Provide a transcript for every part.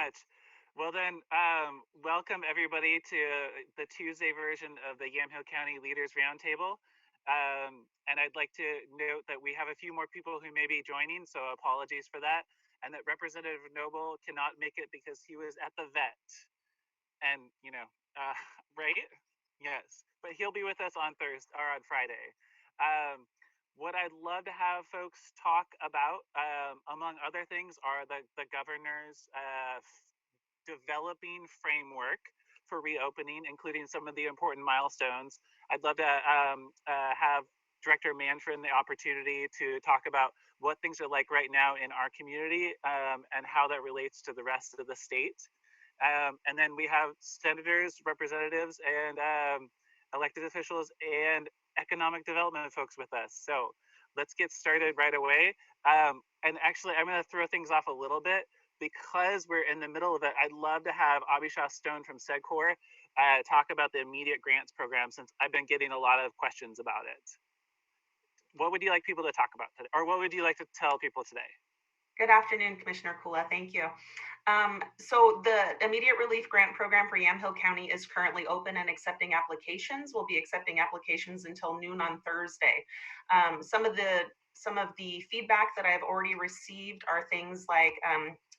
much. Well then, welcome everybody to the Tuesday version of the Yamhill County Leaders Roundtable. And I'd like to note that we have a few more people who may be joining, so apologies for that. And that Representative Noble cannot make it because he was at the vet. And, right? Yes, but he'll be with us on Thursday or on Friday. What I'd love to have folks talk about, among other things, are the governor's developing framework for reopening, including some of the important milestones. I'd love to have Director Manfred the opportunity to talk about what things are like right now in our community and how that relates to the rest of the state. And then we have senators, representatives, and elected officials and economic development folks with us. So let's get started right away. And actually, I'm going to throw things off a little bit because we're in the middle of it. I'd love to have Abisha Stone from SEDCOR talk about the immediate grants program, since I've been getting a lot of questions about it. What would you like people to talk about today? Or what would you like to tell people today? Good afternoon, Commissioner Kula. Thank you. So the Immediate Relief Grant Program for Yamhill County is currently open and accepting applications. We'll be accepting applications until noon on Thursday. Some of the feedback that I've already received are things like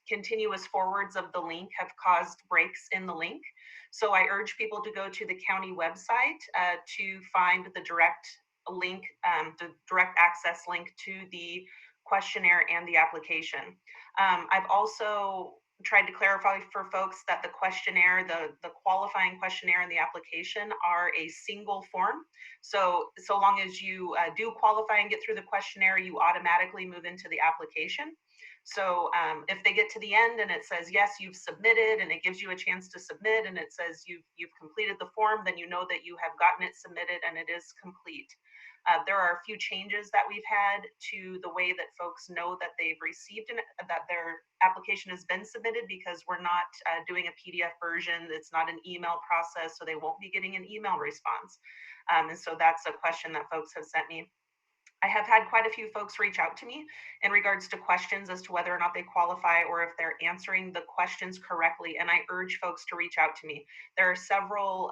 continuous forwards of the link have caused breaks in the link. So I urge people to go to the county website to find the direct link, the direct access link to the questionnaire and the application. I've also tried to clarify for folks that the questionnaire, the qualifying questionnaire and the application are a single form. So long as you do qualify and get through the questionnaire, you automatically move into the application. So if they get to the end and it says, yes, you've submitted, and it gives you a chance to submit, and it says you've completed the form, then you know that you have gotten it submitted and it is complete. There are a few changes that we've had to the way that folks know that they've received that their application has been submitted, because we're not doing a PDF version. It's not an email process, so they won't be getting an email response. And so that's a question that folks have sent me. I have had quite a few folks reach out to me in regards to questions as to whether or not they qualify or if they're answering the questions correctly. And I urge folks to reach out to me. There are several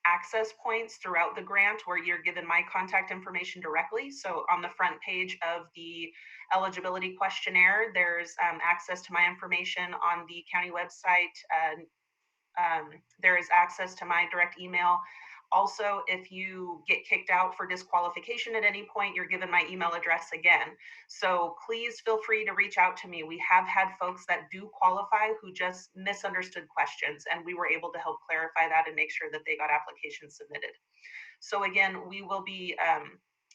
access points throughout the grant where you're given my contact information directly. So on the front page of the eligibility questionnaire, there's access to my information on the county website. There is access to my direct email. Also, if you get kicked out for disqualification at any point, you're given my email address again. So please feel free to reach out to me. We have had folks that do qualify who just misunderstood questions, and we were able to help clarify that and make sure that they got applications submitted. So again, we will be,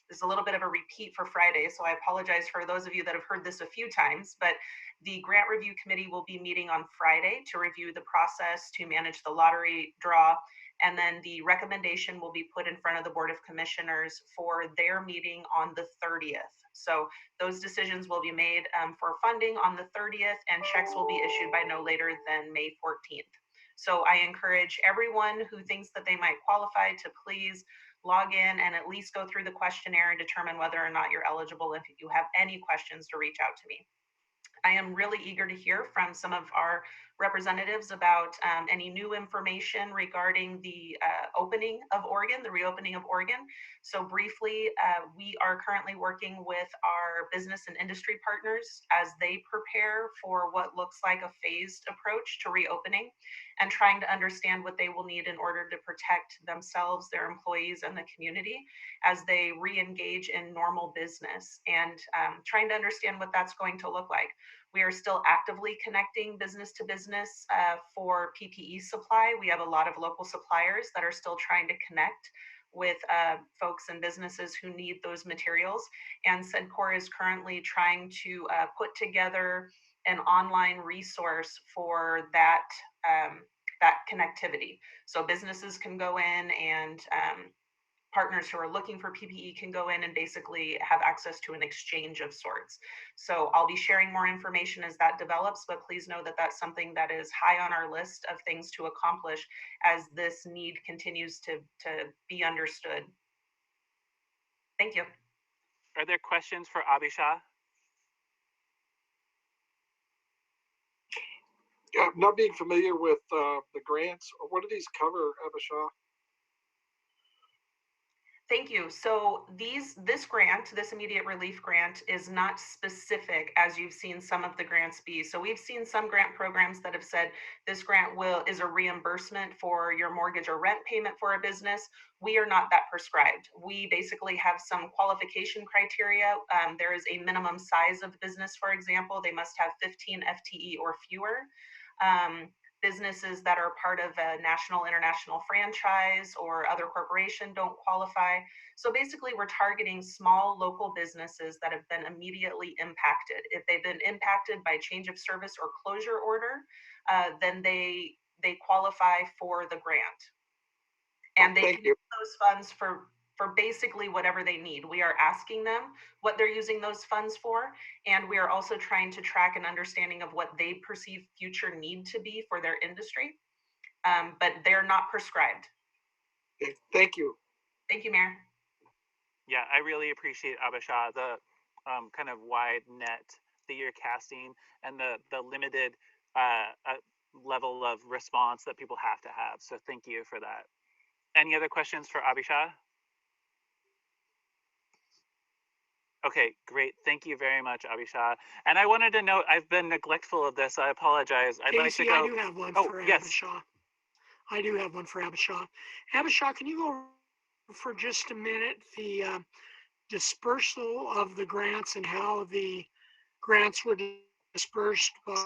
there's a little bit of a repeat for Friday, so I apologize for those of you that have heard this a few times, but the Grant Review Committee will be meeting on Friday to review the process to manage the lottery draw. And then the recommendation will be put in front of the Board of Commissioners for their meeting on the 30th. So those decisions will be made for funding on the 30th, and checks will be issued by no later than May 14th. So I encourage everyone who thinks that they might qualify to please log in and at least go through the questionnaire and determine whether or not you're eligible. If you have any questions, to reach out to me. I am really eager to hear from some of our representatives about any new information regarding the opening of Oregon, the reopening of Oregon. So briefly, we are currently working with our business and industry partners as they prepare for what looks like a phased approach to reopening, and trying to understand what they will need in order to protect themselves, their employees, and the community as they re-engage in normal business, and trying to understand what that's going to look like. We are still actively connecting business to business for PPE supply. We have a lot of local suppliers that are still trying to connect with folks and businesses who need those materials. And SEDCOR is currently trying to put together an online resource for that, that connectivity. So businesses can go in, and partners who are looking for PPE can go in and basically have access to an exchange of sorts. So I'll be sharing more information as that develops, but please know that that's something that is high on our list of things to accomplish as this need continues to be understood. Thank you. Are there questions for Abisha? Yeah, not being familiar with the grants, what do these cover, Abisha? Thank you. So this grant, this immediate relief grant, is not specific as you've seen some of the grants be. So we've seen some grant programs that have said this grant is a reimbursement for your mortgage or rent payment for a business. We are not that prescribed. We basically have some qualification criteria. There is a minimum size of business, for example. They must have 15 FTE or fewer. Businesses that are part of a national, international franchise or other corporation don't qualify. So basically, we're targeting small local businesses that have been immediately impacted. If they've been impacted by change of service or closure order, then they qualify for the grant. And they can use those funds for basically whatever they need. We are asking them what they're using those funds for, and we are also trying to track an understanding of what they perceive future need to be for their industry, but they're not prescribed. Okay, thank you. Thank you, Mayor. Yeah, I really appreciate Abisha, the kind of wide net that you're casting and the limited level of response that people have to have. So thank you for that. Any other questions for Abisha? Okay, great. Thank you very much, Abisha. And I wanted to note, I've been neglectful of this. I apologize. I'd like to go. I do have one for Abisha. I do have one for Abisha. Abisha, can you go for just a minute the dispersal of the grants and how the grants were dispersed by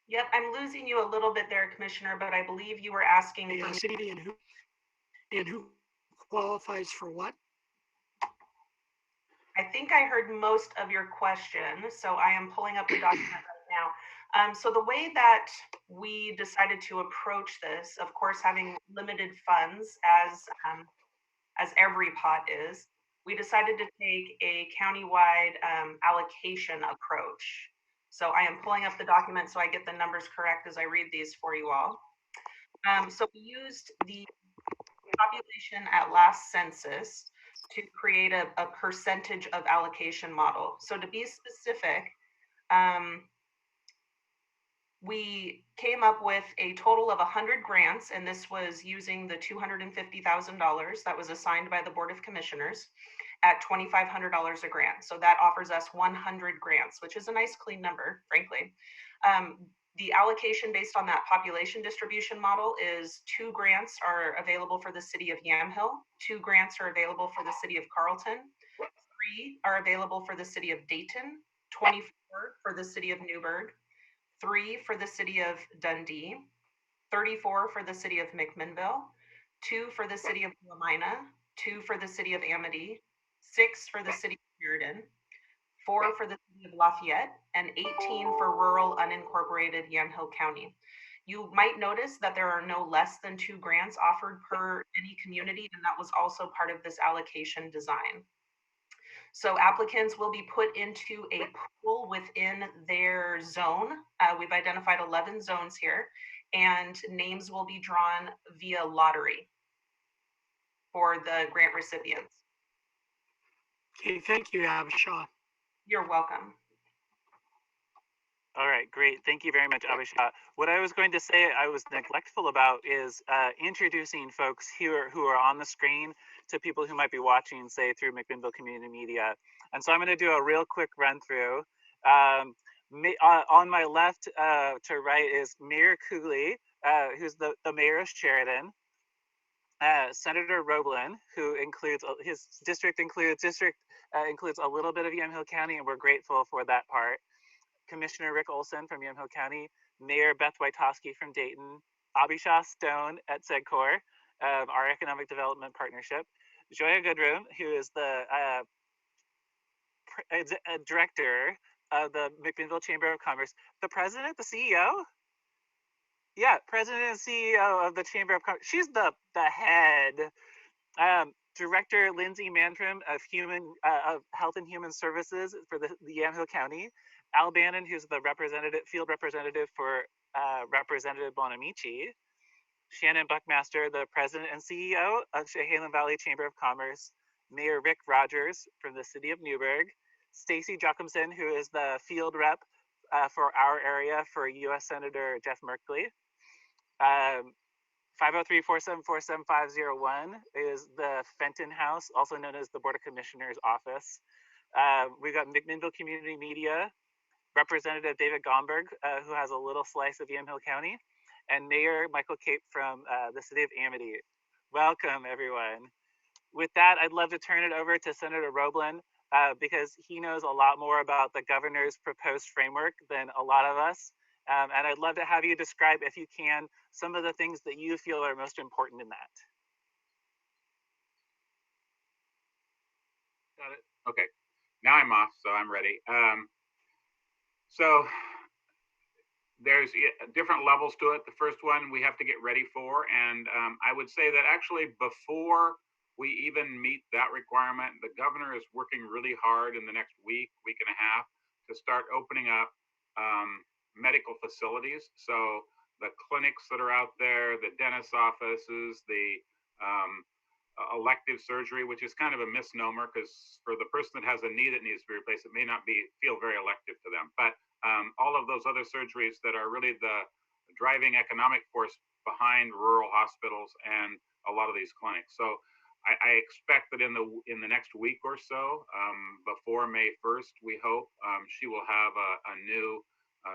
Yep, I'm losing you a little bit there, Commissioner, but I believe you were asking the city and who qualifies for what? I think I heard most of your question, so I am pulling up the document right now. So the way that we decided to approach this, of course, having limited funds as every pot is, we decided to take a countywide allocation approach. So I am pulling up the document so I get the numbers correct as I read these for you all. So we used the population at last census to create a percentage of allocation model. So to be specific, we came up with a total of 100 grants, and this was using the $250,000 that was assigned by the Board of Commissioners at $2,500 a grant. So that offers us 100 grants, which is a nice clean number, frankly. The allocation based on that population distribution model is 2 grants are available for the city of Yamhill, 2 grants are available for the city of Carlton, 3 are available for the city of Dayton, 24 for the city of Newburgh, 3 for the city of Dundee, 34 for the city of McMinnville, 2 for the city of Lamina, 2 for the city of Amity, 6 for the city of Meriden, 4 for the city of Lafayette, and 18 for rural unincorporated Yamhill County. You might notice that there are no less than 2 grants offered per any community, and that was also part of this allocation design. So applicants will be put into a pool within their zone. We've identified 11 zones here, and names will be drawn via lottery for the grant recipients. Okay, thank you, Abisha. You're welcome. All right, great. Thank you very much, Abisha. What I was going to say I was neglectful about is introducing folks here who are on the screen to people who might be watching, say, through McMinnville Community Media. And so I'm going to do a real quick run through. On my left to right is Mayor Cooley, who's the mayor of Sheridan. Senator Roblan, who includes his district includes a little bit of Yamhill County, and we're grateful for that part. Commissioner Rick Olson from Yamhill County, Mayor Beth Wojtowski from Dayton, Abisha Stone at SEDCOR, our economic development partnership, Gioia Goodrum, who is the director of the McMinnville Chamber of Commerce, the president, the CEO. Yeah, president and CEO of the Chamber of Commerce. She's the head. Director Lindsey of Health and Human Services for the Yamhill County. Al Bannon, who's the field representative for Representative Bonamici. Shannon Buckmaster, the president and CEO of Chehalem Valley Chamber of Commerce. Mayor Rick Rogers from the city of Newburgh. Stacy Jocumsen, who is the field rep for our area for U.S. Senator Jeff Merkley. 503-474-7501 is the Fenton House, also known as the Board of Commissioners office. We've got McMinnville Community Media, Representative David Gomberg, who has a little slice of Yamhill County, and Mayor Michael Cape from the city of Amity. Welcome, everyone. With that, I'd love to turn it over to Senator Roblan because he knows a lot more about the governor's proposed framework than a lot of us. And I'd love to have you describe, if you can, some of the things that you feel are most important in that. Got it. Okay, now I'm off, so I'm ready. So there's different levels to it. The first one we have to get ready for, and I would say that actually before we even meet that requirement, the governor is working really hard in the next week and a half to start opening up medical facilities. So the clinics that are out there, the dentist's offices, the elective surgery, which is kind of a misnomer because for the person that has a knee that needs to be replaced, it may not feel very elective to them. But all of those other surgeries that are really the driving economic force behind rural hospitals and a lot of these clinics. So I expect that in the next week or so, before May 1st, we hope she will have a new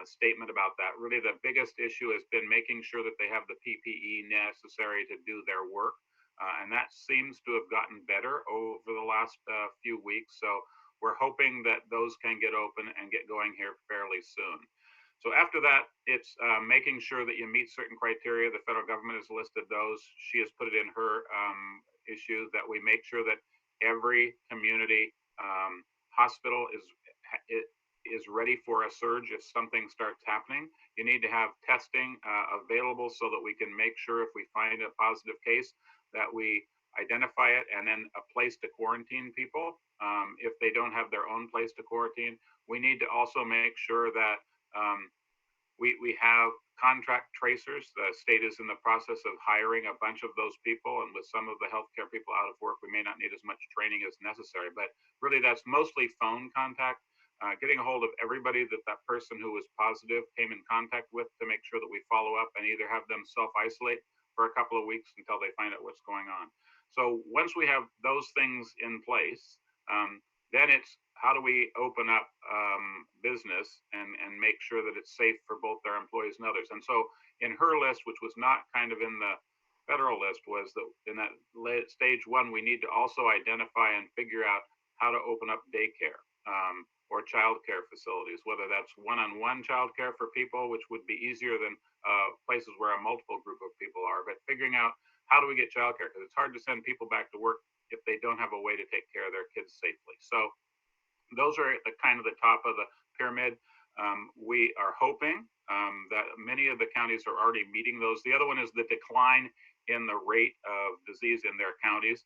statement about that. Really, the biggest issue has been making sure that they have the PPE necessary to do their work. And that seems to have gotten better over the last few weeks. So we're hoping that those can get open and get going here fairly soon. So after that, it's making sure that you meet certain criteria. The federal government has listed those. She has put it in her issue that we make sure that every community hospital is ready for a surge if something starts happening. You need to have testing available so that we can make sure if we find a positive case that we identify it, and then a place to quarantine people. If they don't have their own place to quarantine, we need to also make sure that we have contract tracers. The state is in the process of hiring a bunch of those people, and with some of the healthcare people out of work, we may not need as much training as necessary, but really that's mostly phone contact, getting a hold of everybody that person who was positive came in contact with to make sure that we follow up and either have them self-isolate for a couple of weeks until they find out what's going on. So once we have those things in place, then it's how do we open up business and make sure that it's safe for both their employees and others. And so in her list, which was not kind of in the federal list, was that in that stage one, we need to also identify and figure out how to open up daycare or childcare facilities, whether that's one-on-one childcare for people, which would be easier than places where a multiple group of people are, but figuring out how do we get childcare, because it's hard to send people back to work if they don't have a way to take care of their kids safely. So those are the kind of the top of the pyramid. We are hoping that many of the counties are already meeting those. The other one is the decline in the rate of disease in their counties.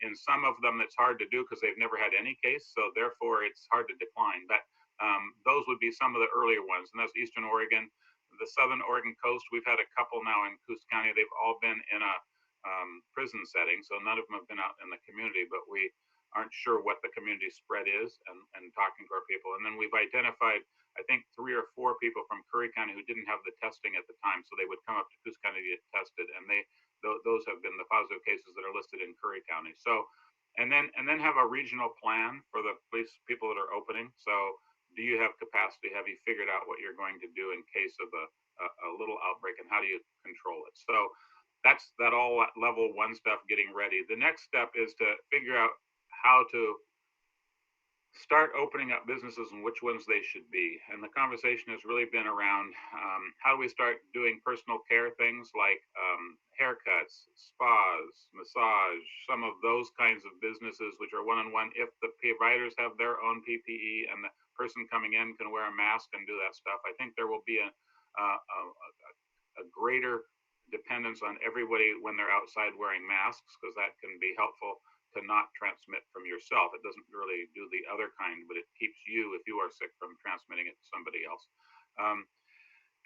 In some of them, it's hard to do because they've never had any case, so therefore it's hard to decline. But those would be some of the earlier ones, and that's Eastern Oregon. The Southern Oregon coast, we've had a couple now in Coos County. They've all been in a prison setting, so none of them have been out in the community, but we aren't sure what the community spread is and talking to our people. And then we've identified, I think, 3 or 4 people from Curry County who didn't have the testing at the time, so they would come up to Coos County to get tested, and those have been the positive cases that are listed in Curry County. So, and then have a regional plan for the police people that are opening. So do you have capacity? Have you figured out what you're going to do in case of a little outbreak, and how do you control it? So that's that all level one stuff getting ready. The next step is to figure out how to start opening up businesses and which ones they should be. And the conversation has really been around how do we start doing personal care things like haircuts, spas, massage, some of those kinds of businesses which are one-on-one. If the providers have their own PPE and the person coming in can wear a mask and do that stuff, I think there will be a greater dependence on everybody when they're outside wearing masks, because that can be helpful to not transmit from yourself. It doesn't really do the other kind, but it keeps you, if you are sick, from transmitting it to somebody else.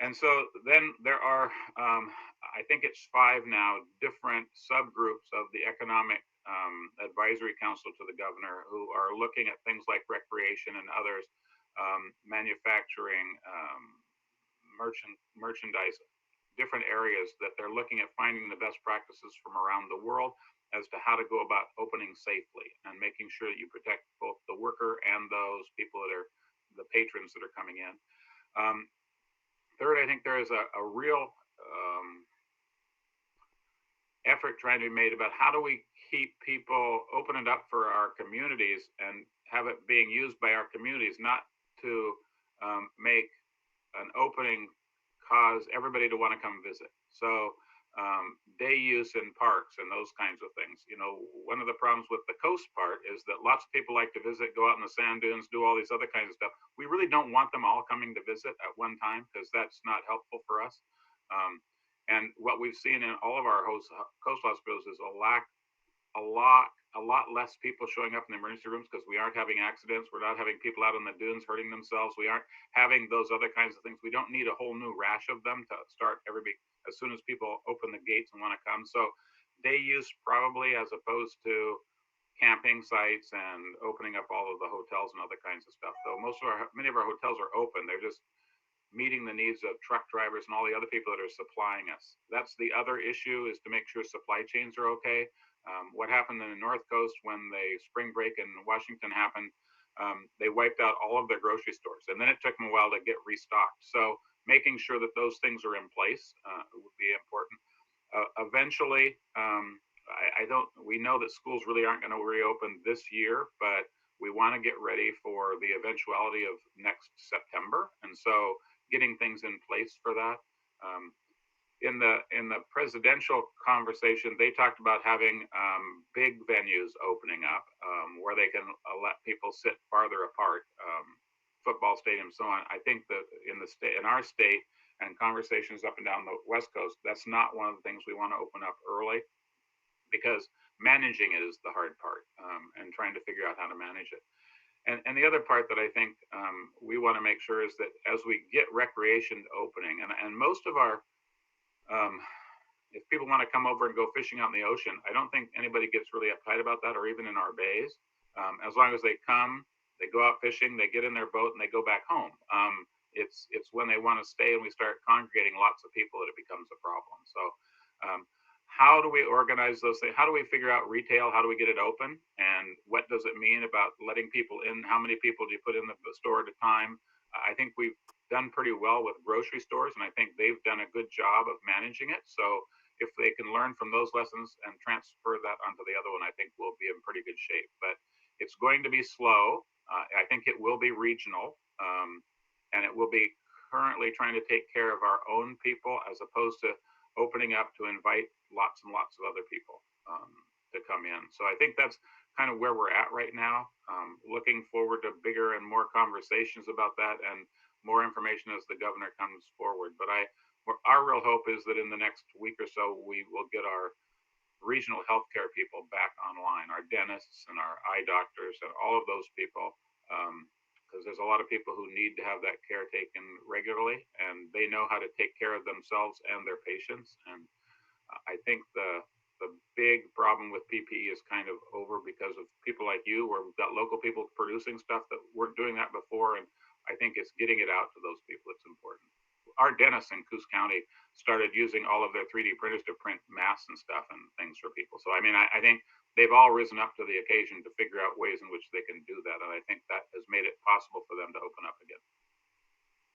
And so then there are, I think it's 5 now, different subgroups of the economic advisory council to the governor who are looking at things like recreation and others, manufacturing, merchandise, different areas that they're looking at finding the best practices from around the world as to how to go about opening safely and making sure that you protect both the worker and those people that are the patrons that are coming in. Third, I think there is a real effort trying to be made about how do we keep people, open it up for our communities and have it being used by our communities, not to make an opening cause everybody to want to come visit. So day use in parks and those kinds of things. You know, one of the problems with the coast part is that lots of people like to visit, go out in the sand dunes, do all these other kinds of stuff. We really don't want them all coming to visit at one time because that's not helpful for us. And what we've seen in all of our coastal hospitals is a lot less people showing up in the emergency rooms because we aren't having accidents. We're not having people out on the dunes hurting themselves. We aren't having those other kinds of things. We don't need a whole new rash of them to start everybody as soon as people open the gates and want to come. So day use probably, as opposed to camping sites and opening up all of the hotels and other kinds of stuff. Though many of our hotels are open. They're just meeting the needs of truck drivers and all the other people that are supplying us. That's the other issue, is to make sure supply chains are okay. What happened in the North Coast when the spring break in Washington happened, they wiped out all of their grocery stores, and then it took them a while to get restocked. So making sure that those things are in place would be important. Eventually, we know that schools really aren't going to reopen this year, but we want to get ready for the eventuality of next September. And so getting things in place for that. In the presidential conversation, they talked about having big venues opening up where they can let people sit farther apart, football stadiums, so on. I think that in our state and conversations up and down the West Coast, that's not one of the things we want to open up early, because managing it is the hard part, and trying to figure out how to manage it. And the other part that I think we want to make sure is that as we get recreation opening, and most of our if people want to come over and go fishing out in the ocean, I don't think anybody gets really uptight about that, or even in our bays. As long as they come, they go out fishing, they get in their boat, and they go back home. It's when they want to stay and we start congregating lots of people that it becomes a problem. So how do we organize those things? How do we figure out retail? How do we get it open? And what does it mean about letting people in? How many people do you put in the store at a time? I think we've done pretty well with grocery stores, and I think they've done a good job of managing it. So if they can learn from those lessons and transfer that onto the other one, I think we'll be in pretty good shape. But it's going to be slow. I think it will be regional, and it will be currently trying to take care of our own people as opposed to opening up to invite lots and lots of other people to come in. So I think that's kind of where we're at right now. Looking forward to bigger and more conversations about that and more information as the governor comes forward. But our real hope is that in the next week or so, we will get our regional healthcare people back online, our dentists and our eye doctors and all of those people, because there's a lot of people who need to have that care taken regularly, and they know how to take care of themselves and their patients. And I think the big problem with PPE is kind of over because of people like you, where we've got local people producing stuff that weren't doing that before. And I think it's getting it out to those people that's important. Our dentists in Coos County started using all of their 3D printers to print masks and stuff and things for people. So, I mean, I think they've all risen up to the occasion to figure out ways in which they can do that. And I think that has made it possible for them to open up again.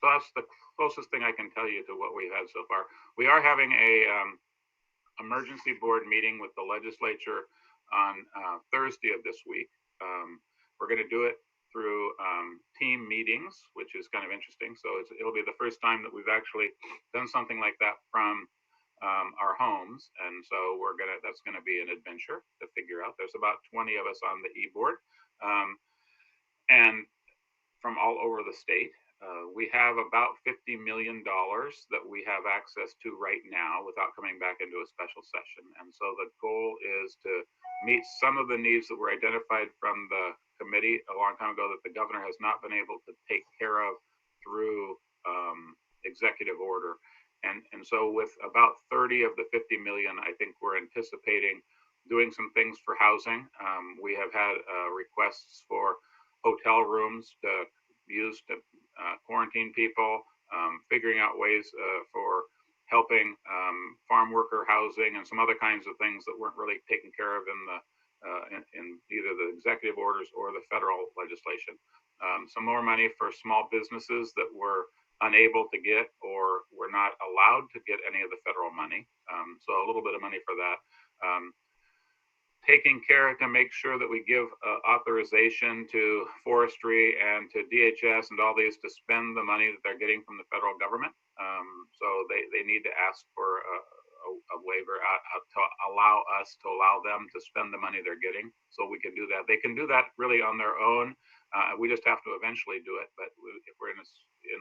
So that's the closest thing I can tell you to what we've had so far. We are having a emergency board meeting with the legislature on Thursday of this week. We're going to do it through team meetings, which is kind of interesting. So it'll be the first time that we've actually done something like that from our homes. And so that's going to be an adventure to figure out. There's about 20 of us on the e-board, and from all over the state. We have about $50 million that we have access to right now without coming back into a special session. And so the goal is to meet some of the needs that were identified from the committee a long time ago that the governor has not been able to take care of through executive order. And so with about 30 of the 50 million, I think we're anticipating doing some things for housing. We have had requests for hotel rooms to use to quarantine people, figuring out ways for helping farm worker housing and some other kinds of things that weren't really taken care of in the in either the executive orders or the federal legislation. Some more money for small businesses that were unable to get or were not allowed to get any of the federal money. So a little bit of money for that. Taking care to make sure that we give authorization to forestry and to DHS and all these to spend the money that they're getting from the federal government. So they need to ask for a waiver to allow them to spend the money they're getting, so we can do that. They can do that really on their own. We just have to eventually do it. But if we're in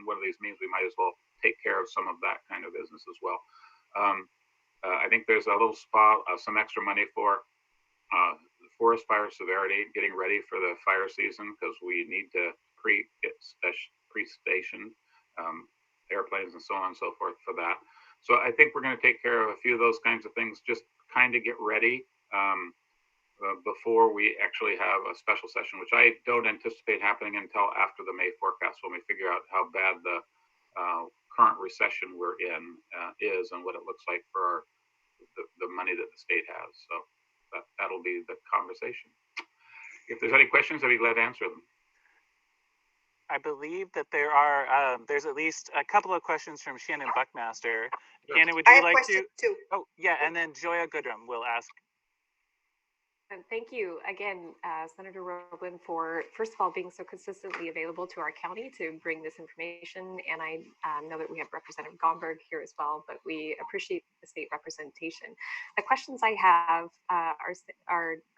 one of these meetings, we might as well take care of some of that kind of business as well. I think there's a little spot, some extra money for forest fire severity, getting ready for the fire season, because we need to pre-station airplanes and so on and so forth for that. So I think we're going to take care of a few of those kinds of things, just kind of get ready before we actually have a special session, which I don't anticipate happening until after the May forecast, when we figure out how bad the current recession we're in is and what it looks like for the money that the state has. So that'll be the conversation. If there's any questions, I'd be glad to answer them. I believe that there are, there's at least a couple of questions from Shannon Buckmaster. Shannon, would you like to? Too. Oh, yeah, and then Gioia Goodrum will ask. Thank you again, Senator Roblan, for first of all being so consistently available to our county to bring this information. And I know that we have Representative Gomberg here as well, but we appreciate the state representation. The questions I have are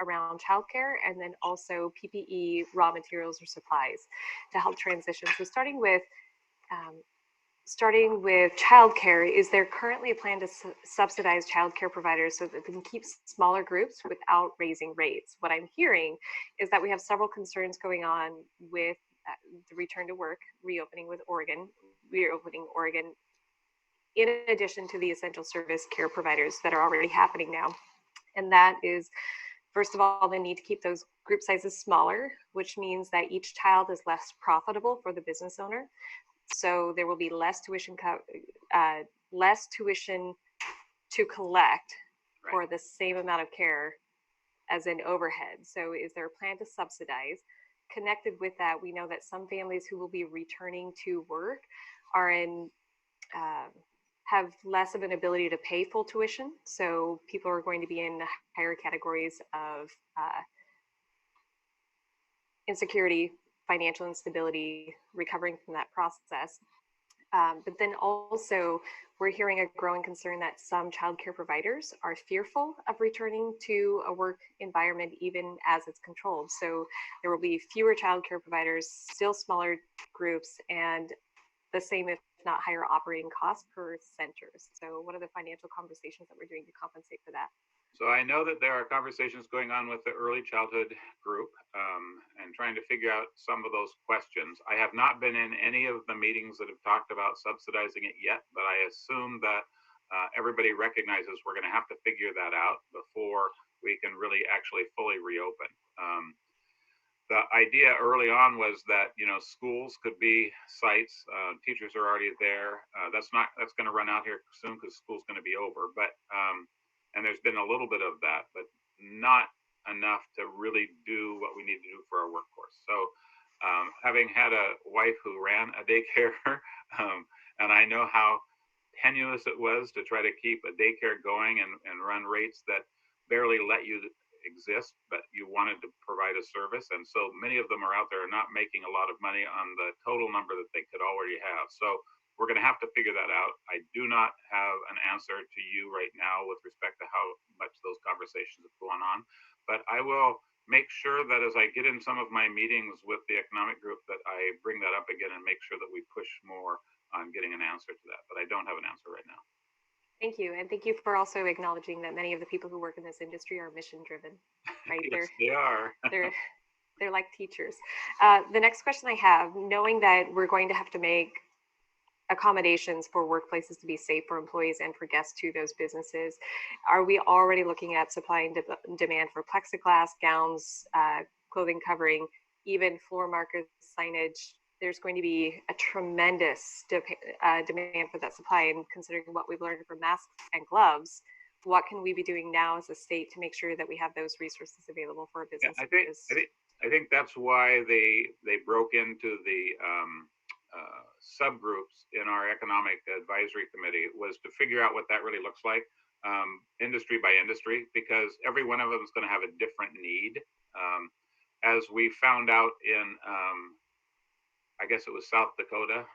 around childcare and then also PPE, raw materials or supplies to help transition. So starting with childcare, is there currently a plan to subsidize childcare providers so that they can keep smaller groups without raising rates? What I'm hearing is that we have several concerns going on with the return to work, reopening Oregon, in addition to the essential service care providers that are already happening now. And that is, first of all, the need to keep those group sizes smaller, which means that each child is less profitable for the business owner. So there will be less tuition to collect for the same amount of care as an overhead. So is there a plan to subsidize? Connected with that, we know that some families who will be returning to work are have less of an ability to pay full tuition. So people are going to be in higher categories of insecurity, financial instability, recovering from that process. But then also, we're hearing a growing concern that some childcare providers are fearful of returning to a work environment even as it's controlled. So there will be fewer childcare providers, still smaller groups, and the same, if not higher, operating costs per centers. So what are the financial conversations that we're doing to compensate for that? So I know that there are conversations going on with the early childhood group and trying to figure out some of those questions. I have not been in any of the meetings that have talked about subsidizing it yet, but I assume that everybody recognizes we're going to have to figure that out before we can really actually fully reopen. The idea early on was that, you know, schools could be sites, teachers are already there. That's going to run out here soon because school's going to be over, but and there's been a little bit of that, but not enough to really do what we need to do for our workforce. So having had a wife who ran a daycare, and I know how tenuous it was to try to keep a daycare going and run rates that barely let you exist, but you wanted to provide a service. And so many of them are out there not making a lot of money on the total number that they could already have. So we're going to have to figure that out. I do not have an answer to you right now with respect to how much those conversations have gone on, but I will make sure that as I get in some of my meetings with the economic group that I bring that up again and make sure that we push more on getting an answer to that, but I don't have an answer right now. Thank you. And thank you for also acknowledging that many of the people who work in this industry are mission driven, right? Yes, they are. They're like teachers. The next question I have, knowing that we're going to have to make accommodations for workplaces to be safe for employees and for guests to those businesses? Are we already looking at supply and demand for plexiglass, gowns, clothing covering, even floor markers, signage? There's going to be a tremendous demand for that supply. And considering what we've learned from masks and gloves, what can we be doing now as a state to make sure that we have those resources available for our businesses? Yeah, I think that's why they broke into the subgroups in our economic advisory committee, was to figure out what that really looks like, industry by industry, because every one of them is going to have a different need. As we found out in, I guess it was South Dakota,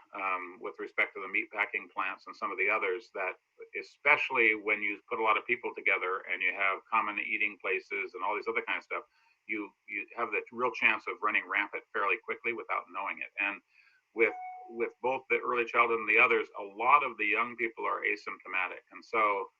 with respect to the meatpacking plants and some of the others, that especially when you put a lot of people together and you have common eating places and all these other kind of stuff, you have the real chance of running rampant fairly quickly without knowing it. And with both the early childhood and the others, a lot of the young people are asymptomatic. And so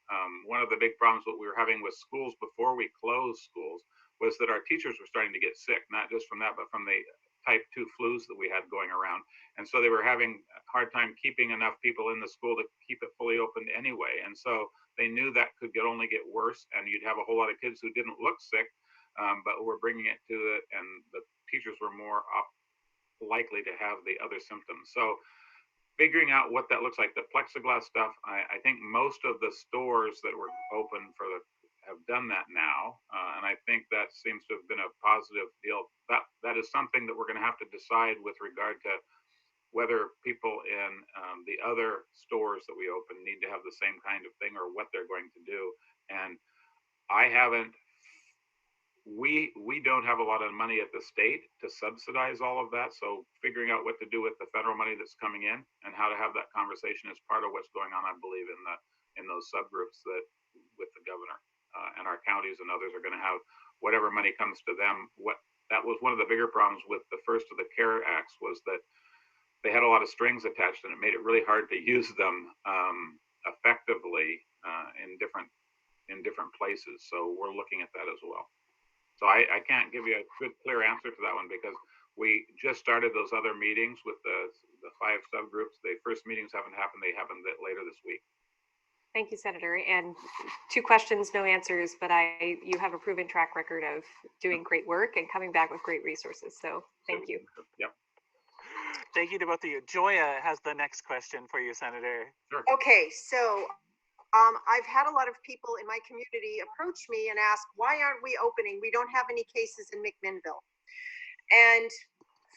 one of the big problems that we were having with schools before we closed schools was that our teachers were starting to get sick, not just from that, but from the type 2 flus that we had going around. And so they were having a hard time keeping enough people in the school to keep it fully open anyway. And so they knew that could only get worse, and you'd have a whole lot of kids who didn't look sick, but were bringing it to it, and the teachers were more likely to have the other symptoms. So figuring out what that looks like, the plexiglass stuff, I think most of the stores that were open have done that now, and I think that seems to have been a positive deal. That is something that we're going to have to decide with regard to whether people in the other stores that we open need to have the same kind of thing, or what they're going to do. And we don't have a lot of money at the state to subsidize all of that. So figuring out what to do with the federal money that's coming in and how to have that conversation is part of what's going on, I believe, in those subgroups that with the governor. And our counties and others are going to have whatever money comes to them. That was one of the bigger problems with the first of the CARE Acts, was that they had a lot of strings attached, and it made it really hard to use them effectively in different places. So we're looking at that as well. So I can't give you a good, clear answer to that one, because we just started those other meetings with the 5 subgroups. The first meetings haven't happened. They happened later this week. Thank you, Senator. And 2 questions, no answers, but you have a proven track record of doing great work and coming back with great resources. So thank you. Yep. Thank you to both of you. Gioia has the next question for you, Senator. Sure. Okay, so I've had a lot of people in my community approach me and ask, why aren't we opening? We don't have any cases in McMinnville. And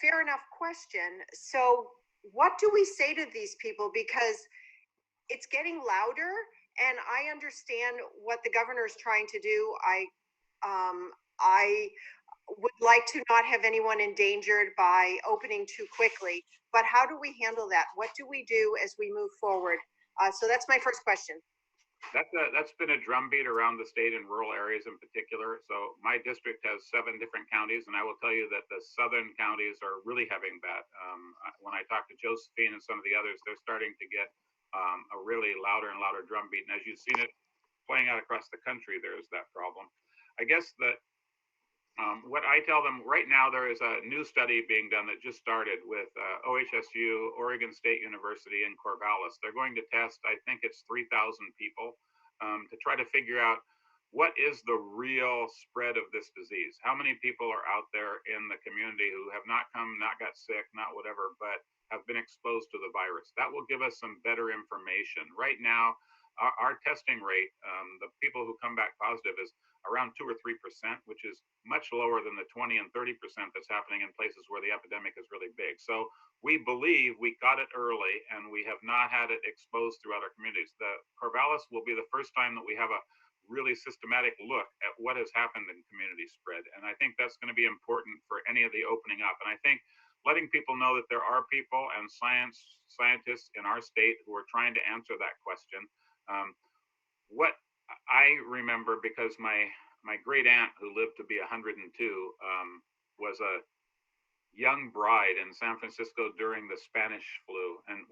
fair enough question. So what do we say to these people? Because it's getting louder, and I understand what the governor is trying to do. I would like to not have anyone endangered by opening too quickly, but how do we handle that? What do we do as we move forward? So that's my first question. That's been a drumbeat around the state in rural areas in particular. So my district has 7 different counties, and I will tell you that the southern counties are really having that. When I talk to Josephine and some of the others, they're starting to get a really louder and louder drumbeat. And as you've seen it playing out across the country, there is that problem. I guess that what I tell them right now, there is a new study being done that just started with OHSU, Oregon State University, and Corvallis. They're going to test, I think it's 3,000 people, to try to figure out what is the real spread of this disease. How many people are out there in the community who have not got sick, not whatever, but have been exposed to the virus. That will give us some better information. Right now, our testing rate, the people who come back positive, is around 2 or 3%, which is much lower than the 20 and 30% that's happening in places where the epidemic is really big. So we believe we got it early, and we have not had it exposed throughout our communities. The Corvallis will be the first time that we have a really systematic look at what has happened in community spread. And I think that's going to be important for any of the opening up. And I think letting people know that there are people and scientists in our state who are trying to answer that question. What I remember, because my great aunt, who lived to be 102, was a young bride in San Francisco during the Spanish flu, and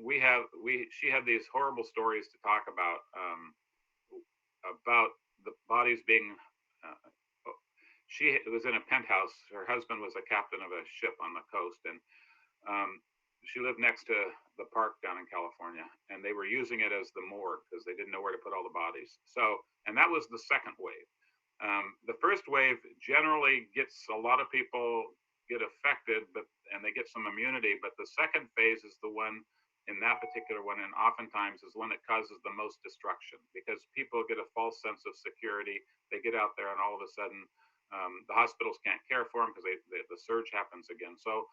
she had these horrible stories to talk about the bodies being. She was in a penthouse. Her husband was a captain of a ship on the coast, and she lived next to the park down in California, and they were using it as the morgue because they didn't know where to put all the bodies. So, and that was the second wave. The first wave generally gets a lot of people get affected, and they get some immunity. But the second phase is the one in that particular one, and oftentimes is one that causes the most destruction because people get a false sense of security. They get out there, and all of a sudden, the hospitals can't care for them because the surge happens again. So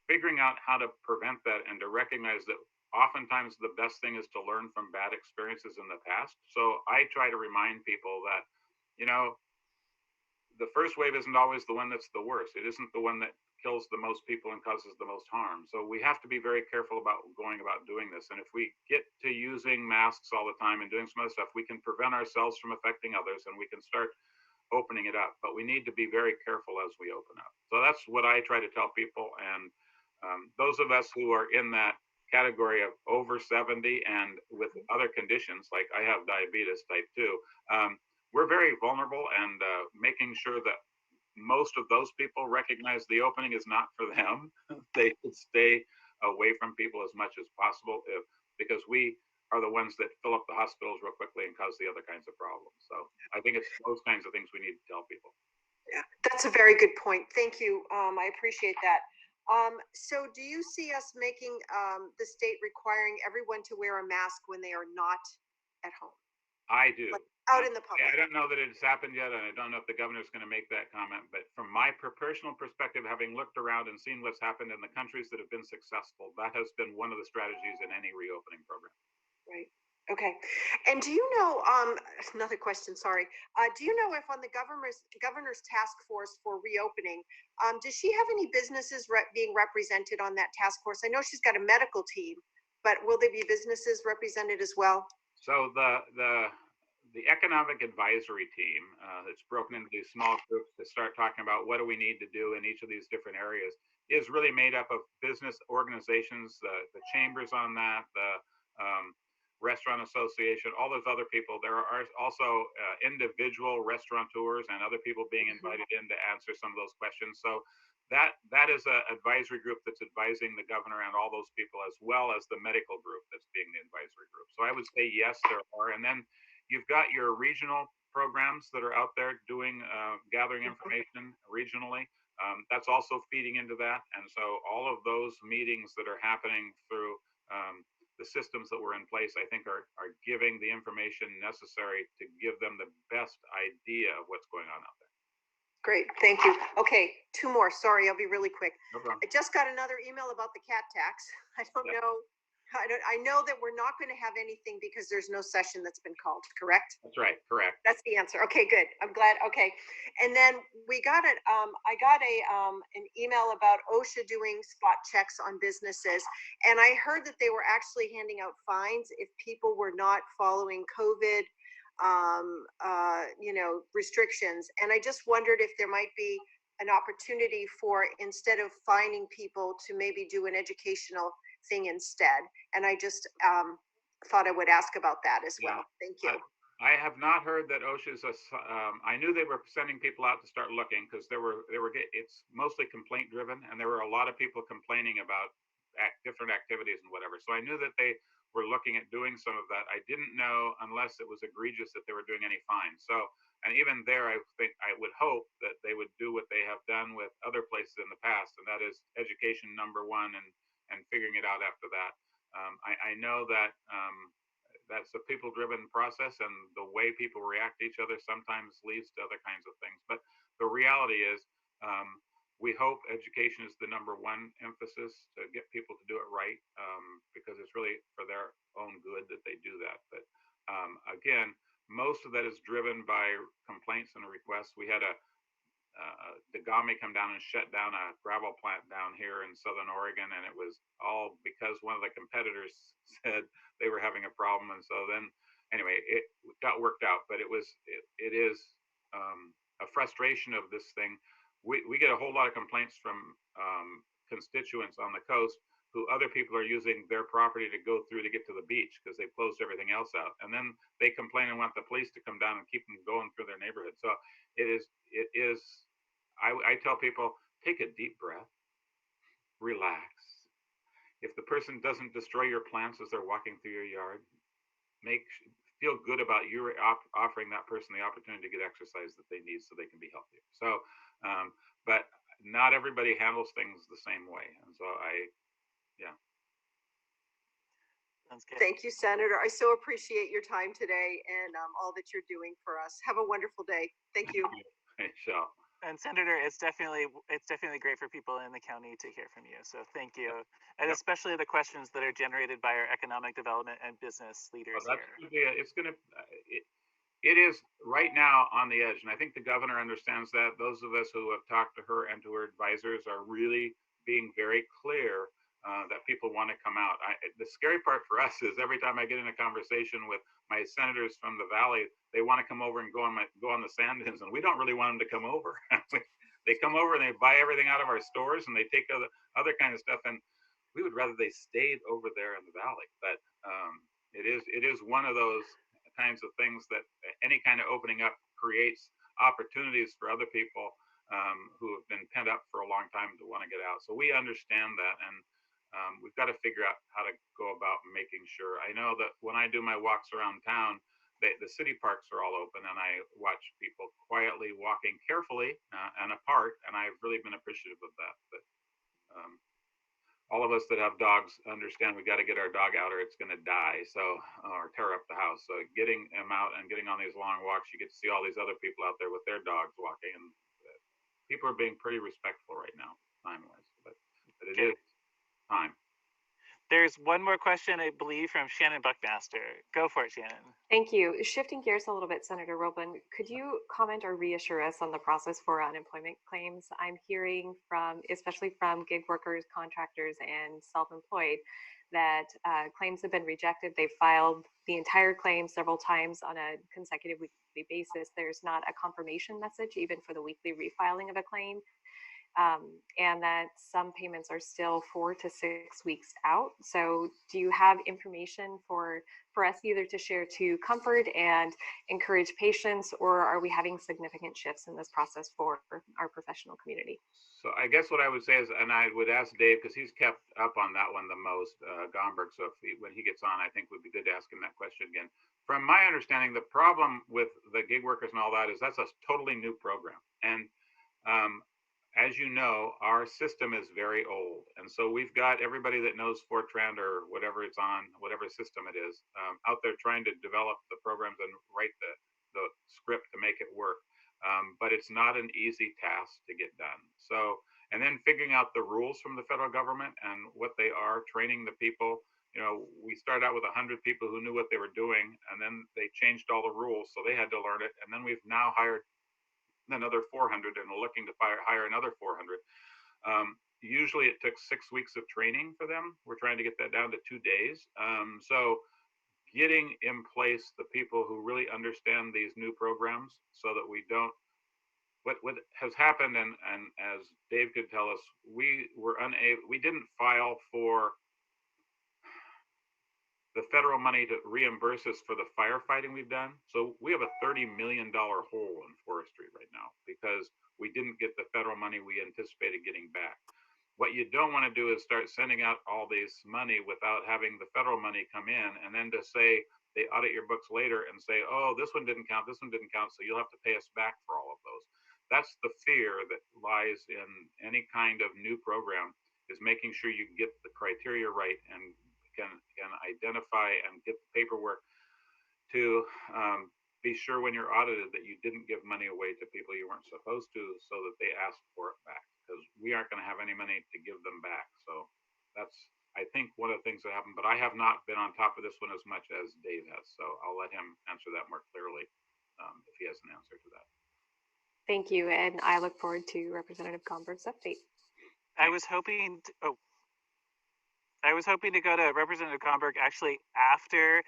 figuring out how to prevent that and to recognize that oftentimes the best thing is to learn from bad experiences in the past. So I try to remind people that, the first wave isn't always the one that's the worst. It isn't the one that kills the most people and causes the most harm. So we have to be very careful about going about doing this. And if we get to using masks all the time and doing some other stuff, we can prevent ourselves from affecting others, and we can start opening it up. But we need to be very careful as we open up. So that's what I try to tell people. And those of us who are in that category of over 70 and with other conditions, like I have diabetes type 2, we're very vulnerable, and making sure that most of those people recognize the opening is not for them. They should stay away from people as much as possible because we are the ones that fill up the hospitals real quickly and cause the other kinds of problems. So I think it's those kinds of things we need to tell people. Yeah, that's a very good point. Thank you. I appreciate that. So do you see us making the state requiring everyone to wear a mask when they are not at home? I do. Like out in the public. I don't know that it's happened yet, and I don't know if the governor's going to make that comment, but from my personal perspective, having looked around and seen what's happened in the countries that have been successful, that has been one of the strategies in any reopening program. Right. Okay. And do you know, another question, sorry. Do you know if on the governor's task force for reopening, does she have any businesses being represented on that task force? I know she's got a medical team, but will there be businesses represented as well? So the economic advisory team that's broken into these small groups to start talking about what do we need to do in each of these different areas is really made up of business organizations, the chambers on that, the restaurant association, all those other people. There are also individual restaurateurs and other people being invited in to answer some of those questions. So that is an advisory group that's advising the governor and all those people, as well as the medical group that's being the advisory group. So I would say yes, there are. And then you've got your regional programs that are out there doing gathering information regionally. That's also feeding into that. And so all of those meetings that are happening through the systems that were in place, I think are giving the information necessary to give them the best idea of what's going on out there. Great, thank you. Okay, two more. Sorry, I'll be really quick. No problem. I just got another email about the cat tax. I don't know. I know that we're not going to have anything because there's no session that's been called, correct? That's right, correct. That's the answer. Okay, good. I'm glad. Okay. And then we got it. I got an email about OSHA doing spot checks on businesses. And I heard that they were actually handing out fines if people were not following COVID restrictions. And I just wondered if there might be an opportunity for, instead of fining people, to maybe do an educational thing instead. And I just thought I would ask about that as well. Thank you. I have not heard that OSHA's I knew they were sending people out to start looking, because it's mostly complaint driven, and there were a lot of people complaining about different activities and whatever. So I knew that they were looking at doing some of that. I didn't know, unless it was egregious, that they were doing any fines. So, and even there, I would hope that they would do what they have done with other places in the past, and that is education number one, and figuring it out after that. I know that that's a people-driven process, and the way people react to each other sometimes leads to other kinds of things. But the reality is, we hope education is the number one emphasis to get people to do it right, because it's really for their own good that they do that. But again, most of that is driven by complaints and requests. We had the Gomberg come down and shut down a gravel plant down here in Southern Oregon, and it was all because one of the competitors said they were having a problem. And so then, anyway, it got worked out. But it is a frustration of this thing. We get a whole lot of complaints from constituents on the coast who other people are using their property to go through to get to the beach because they closed everything else out. And then they complain and want the police to come down and keep them going through their neighborhood. So it is, I tell people, take a deep breath, relax. if the person doesn't destroy your plants as they're walking through your yard, feel good about you offering that person the opportunity to get exercise that they need so they can be healthier. So, but not everybody handles things the same way. And so yeah. Sounds good. Thank you, Senator. I so appreciate your time today and all that you're doing for us. Have a wonderful day. Thank you. Michelle. And Senator, it's definitely great for people in the county to hear from you. So thank you, and especially the questions that are generated by our economic development and business leaders Well, here. It is right now on the edge, and I think the governor understands that. Those of us who have talked to her and to her advisors are really being very clear that people want to come out. The scary part for us is every time I get in a conversation with my senators from the Valley, they want to come over and go on the sand dunes, and we don't really want them to come over. They come over and they buy everything out of our stores, and they take other kind of stuff, and we would rather they stayed over there in the Valley. But it is one of those kinds of things that any kind of opening up creates opportunities for other people who have been pent up for a long time to want to get out. So we understand that, and we've got to figure out how to go about making sure. I know that when I do my walks around town, the city parks are all open, and I watch people quietly walking carefully and apart, and I've really been appreciative of that. But all of us that have dogs understand we got to get our dog out or it's going to die, or tear up the house. So getting them out and getting on these long walks, you get to see all these other people out there with their dogs walking, and people are being pretty respectful right now, time-wise. But it is time. There's one more question, I believe, from Shannon Buckmaster. Go for it, Shannon. Thank you. Shifting gears a little bit, Senator Roblan, could you comment or reassure us on the process for unemployment claims? I'm hearing especially from gig workers, contractors, and self-employed, that claims have been rejected. They've filed the entire claim several times on a consecutive weekly basis. There's not a confirmation message even for the weekly refiling of a claim. And that some payments are still 4 to 6 weeks out. So do you have information for us either to share to comfort and encourage patience, or are we having significant shifts in this process for our professional community? So I guess what I would say is, and I would ask Dave, because he's kept up on that one the most, Gomberg, so when he gets on, I think it would be good to ask him that question again. From my understanding, the problem with the gig workers and all that is that's a totally new program. And as you know, our system is very old. And so we've got everybody that knows Fortran or whatever it's on, whatever system it is, out there trying to develop the programs and write the script to make it work. But it's not an easy task to get done. So, and then figuring out the rules from the federal government and what they are, training the people. You know, we started out with 100 people who knew what they were doing, and then they changed all the rules, so they had to learn it. And then we've now hired another 400 and we're looking to hire another 400. Usually it took 6 weeks of training for them. We're trying to get that down to 2 days. So getting in place the people who really understand these new programs so that we don't, what has happened, and as Dave could tell us, we didn't file for the federal money to reimburse us for the firefighting we've done. So we have a $30 million hole in forestry right now because we didn't get the federal money we anticipated getting back. What you don't want to do is start sending out all this money without having the federal money come in, and then to say they audit your books later and say, oh, this one didn't count, this one didn't count, so you'll have to pay us back for all of those. That's the fear that lies in any kind of new program, is making sure you get the criteria right and can identify and get the paperwork to be sure when you're audited that you didn't give money away to people you weren't supposed to, so that they ask for it back, because we aren't going to have any money to give them back. So that's, I think, one of the things that happened, but I have not been on top of this one as much as Dave has, so I'll let him answer that more clearly if he has an answer to that. Thank you, and I look forward to Representative Gomberg's update. I was hoping to go to Representative Gomberg actually after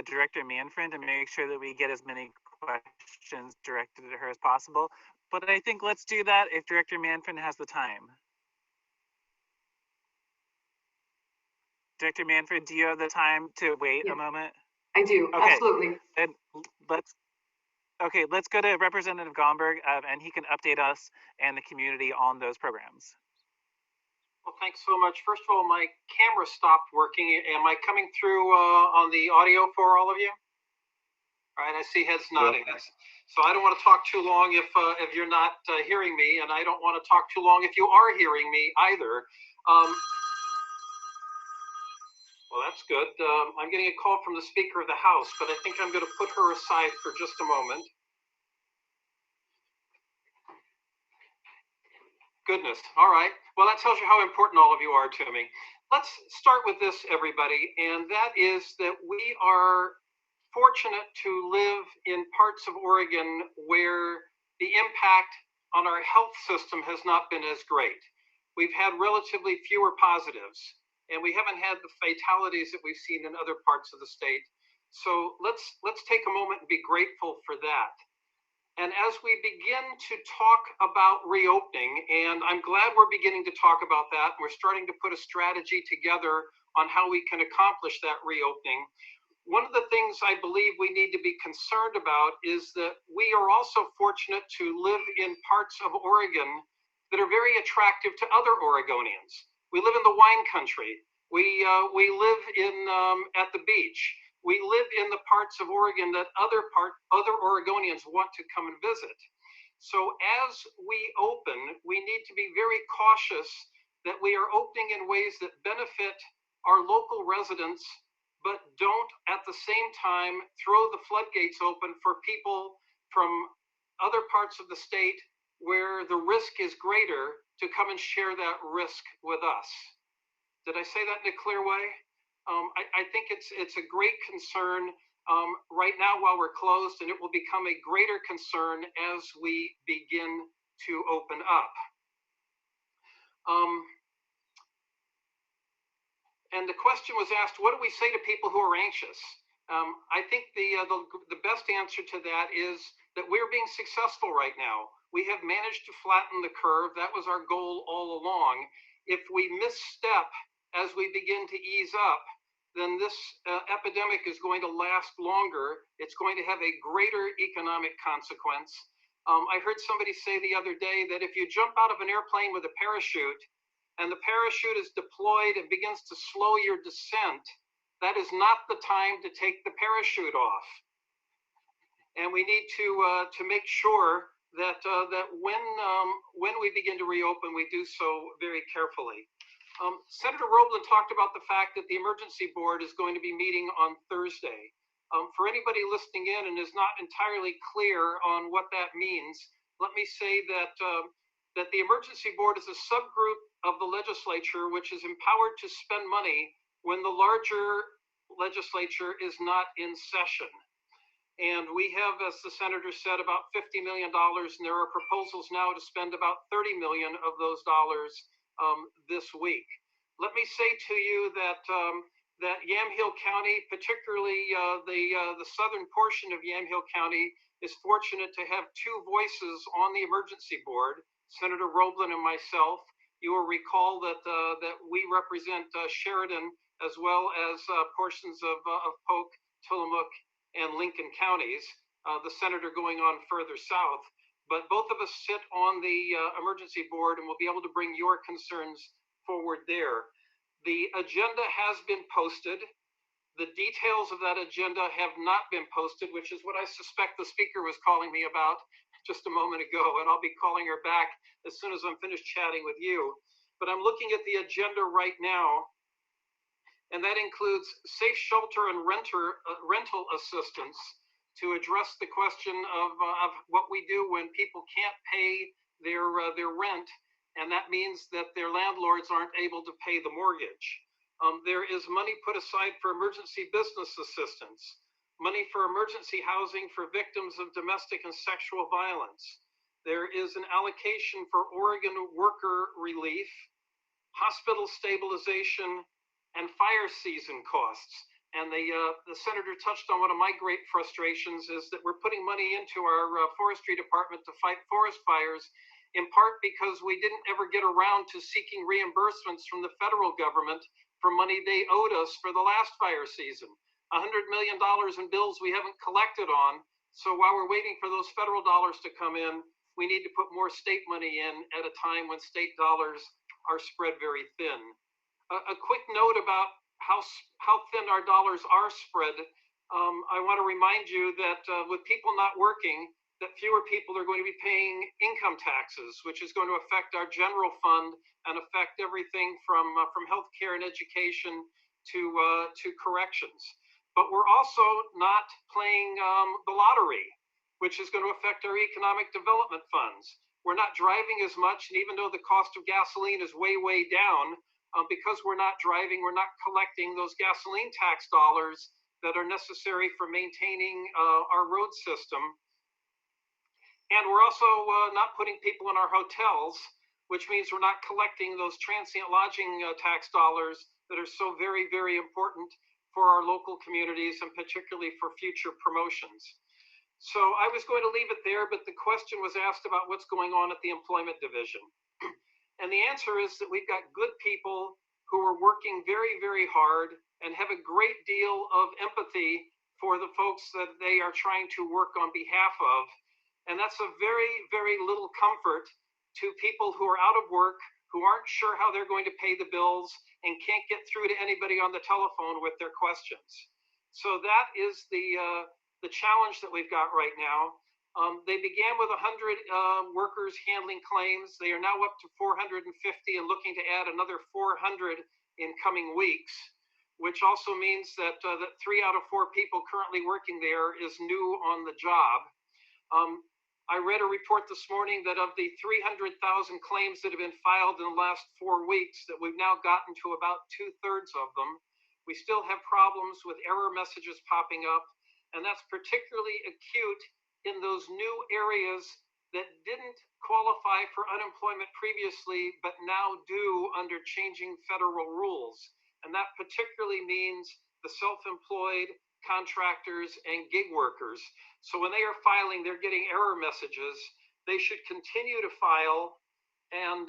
Director Manfrin to make sure that we get as many questions directed at her as possible. But I think let's do that if Director Manfrin has the time. Director Manfrin, do you have the time to wait a moment? I do, okay. Absolutely. Then let's go to Representative Gomberg and he can update us and the community on those programs. Well, thanks so much. First of all, my camera stopped working. Am I coming through on the audio for all of you? All right, I see heads nodding. Yeah. So I don't want to talk too long if you're not hearing me, and I don't want to talk too long if you are hearing me either. Well, that's good. I'm getting a call from the Speaker of the House, but I think I'm going to put her aside for just a moment. Goodness. All right. Well, that tells you how important all of you are to me. Let's start with this, everybody, and that is that we are fortunate to live in parts of Oregon where the impact on our health system has not been as great. We've had relatively fewer positives, and we haven't had the fatalities that we've seen in other parts of the state. So let's take a moment and be grateful for that. And as we begin to talk about reopening, and I'm glad we're beginning to talk about that, we're starting to put a strategy together on how we can accomplish that reopening. One of the things I believe we need to be concerned about is that we are also fortunate to live in parts of Oregon that are very attractive to other Oregonians. We live in the wine country. We live in at the beach. We live in the parts of Oregon that other Oregonians want to come and visit. So as we open, we need to be very cautious that we are opening in ways that benefit our local residents, but don't at the same time throw the floodgates open for people from other parts of the state where the risk is greater to come and share that risk with us. Did I say that in a clear way? I think it's a great concern right now while we're closed, and it will become a greater concern as we begin to open up. And the question was asked, what do we say to people who are anxious? I think the best answer to that is that we're being successful right now. We have managed to flatten the curve. That was our goal all along. If we misstep as we begin to ease up, then this epidemic is going to last longer. It's going to have a greater economic consequence. I heard somebody say the other day that if you jump out of an airplane with a parachute and the parachute is deployed and begins to slow your descent, that is not the time to take the parachute off. And we need to make sure that when we begin to reopen, we do so very carefully. Senator Roblan talked about the fact that the emergency board is going to be meeting on Thursday. For anybody listening in and is not entirely clear on what that means, let me say that the emergency board is a subgroup of the legislature which is empowered to spend money when the larger legislature is not in session. And we have, as the senator said, about $50 million, and there are proposals now to spend about $30 million of those dollars this week. Let me say to you that Yamhill County, particularly the southern portion of Yamhill County, is fortunate to have two voices on the emergency board, Senator Roblan and myself. You will recall that we represent Sheridan as well as portions of Polk, Tillamook, and Lincoln counties, the senator going on further south. But both of us sit on the emergency board and will be able to bring your concerns forward there. The agenda has been posted. The details of that agenda have not been posted, which is what I suspect the speaker was calling me about just a moment ago, and I'll be calling her back as soon as I'm finished chatting with you. But I'm looking at the agenda right now, and that includes safe shelter and rental assistance, to address the question of what we do when people can't pay their rent, and that means that their landlords aren't able to pay the mortgage. There is money put aside for emergency business assistance, money for emergency housing for victims of domestic and sexual violence. There is an allocation for Oregon worker relief, hospital stabilization, and fire season costs. And the senator touched on one of my great frustrations is that we're putting money into our forestry department to fight forest fires, in part because we didn't ever get around to seeking reimbursements from the federal government for money they owed us for the last fire season. $100 million in bills we haven't collected on. So while we're waiting for those federal dollars to come in, we need to put more state money in at a time when state dollars are spread very thin. A quick note about how thin our dollars are spread. I want to remind you that with people not working, that fewer people are going to be paying income taxes, which is going to affect our general fund and affect everything from healthcare and education to corrections. But we're also not playing the lottery, which is going to affect our economic development funds. We're not driving as much, and even though the cost of gasoline is way, way down, because we're not driving, we're not collecting those gasoline tax dollars that are necessary for maintaining our road system. And we're also not putting people in our hotels, which means we're not collecting those transient lodging tax dollars that are so very, very important for our local communities and particularly for future promotions. So I was going to leave it there, but the question was asked about what's going on at the employment division. And the answer is that we've got good people who are working very, very hard and have a great deal of empathy for the folks that they are trying to work on behalf of. And that's a very, very little comfort to people who are out of work, who aren't sure how they're going to pay the bills and can't get through to anybody on the telephone with their questions. So that is the challenge that we've got right now. They began with 100 workers handling claims. They are now up to 450 and looking to add another 400 in coming weeks, which also means that 3 out of 4 people currently working there is new on the job. I read a report this morning that of the 300,000 claims that have been filed in the last 4 weeks, that we've now gotten to about 2/3 of them. We still have problems with error messages popping up, and that's particularly acute in those new areas that didn't qualify for unemployment previously, but now do under changing federal rules. And that particularly means the self-employed, contractors, and gig workers. So when they are filing, they're getting error messages. They should continue to file, and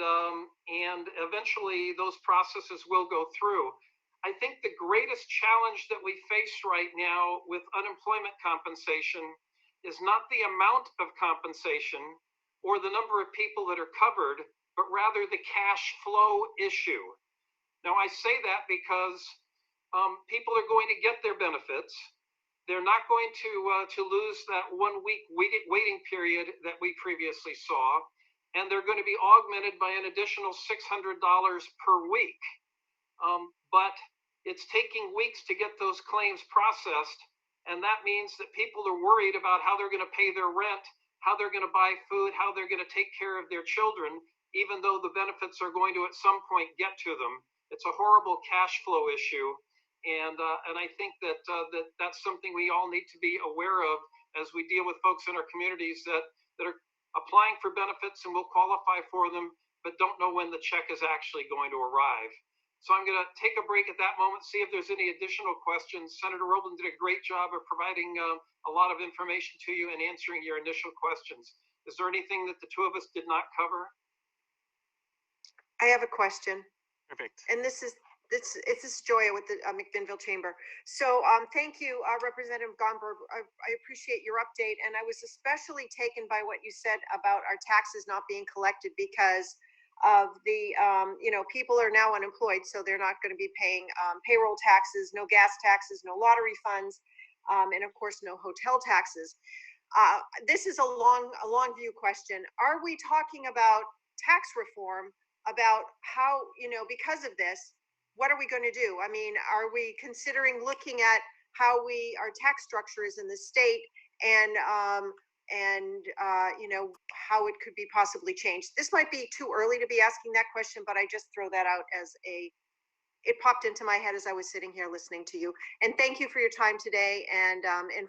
eventually those processes will go through. I think the greatest challenge that we face right now with unemployment compensation is not the amount of compensation or the number of people that are covered, but rather the cash flow issue. Now, I say that because people are going to get their benefits. They're not going to lose that 1 week waiting period that we previously saw, and they're going to be augmented by an additional $600 per week. But it's taking weeks to get those claims processed, and that means that people are worried about how they're going to pay their rent, how they're going to buy food, how they're going to take care of their children, even though the benefits are going to at some point get to them. It's a horrible cash flow issue, and I think that that's something we all need to be aware of as we deal with folks in our communities that are applying for benefits and will qualify for them, but don't know when the check is actually going to arrive. So I'm going to take a break at that moment, see if there's any additional questions. Senator Roblan did a great job of providing a lot of information to you and answering your initial questions. Is there anything that the two of us did not cover? I have a question. Perfect. And this is Gioia with the McMinnville Chamber. So thank you, Representative Gomberg. I appreciate your update. And I was especially taken by what you said about our taxes not being collected because of the, people are now unemployed, so they're not going to be paying payroll taxes, no gas taxes, no lottery funds, and of course, no hotel taxes. This is a long view question. Are we talking about tax reform, about how, because of this, what are we going to do? I mean, are we considering looking at how our tax structure is in the state and how it could be possibly changed? This might be too early to be asking that question, but I just throw that out as it popped into my head as I was sitting here listening to you. And thank you for your time today and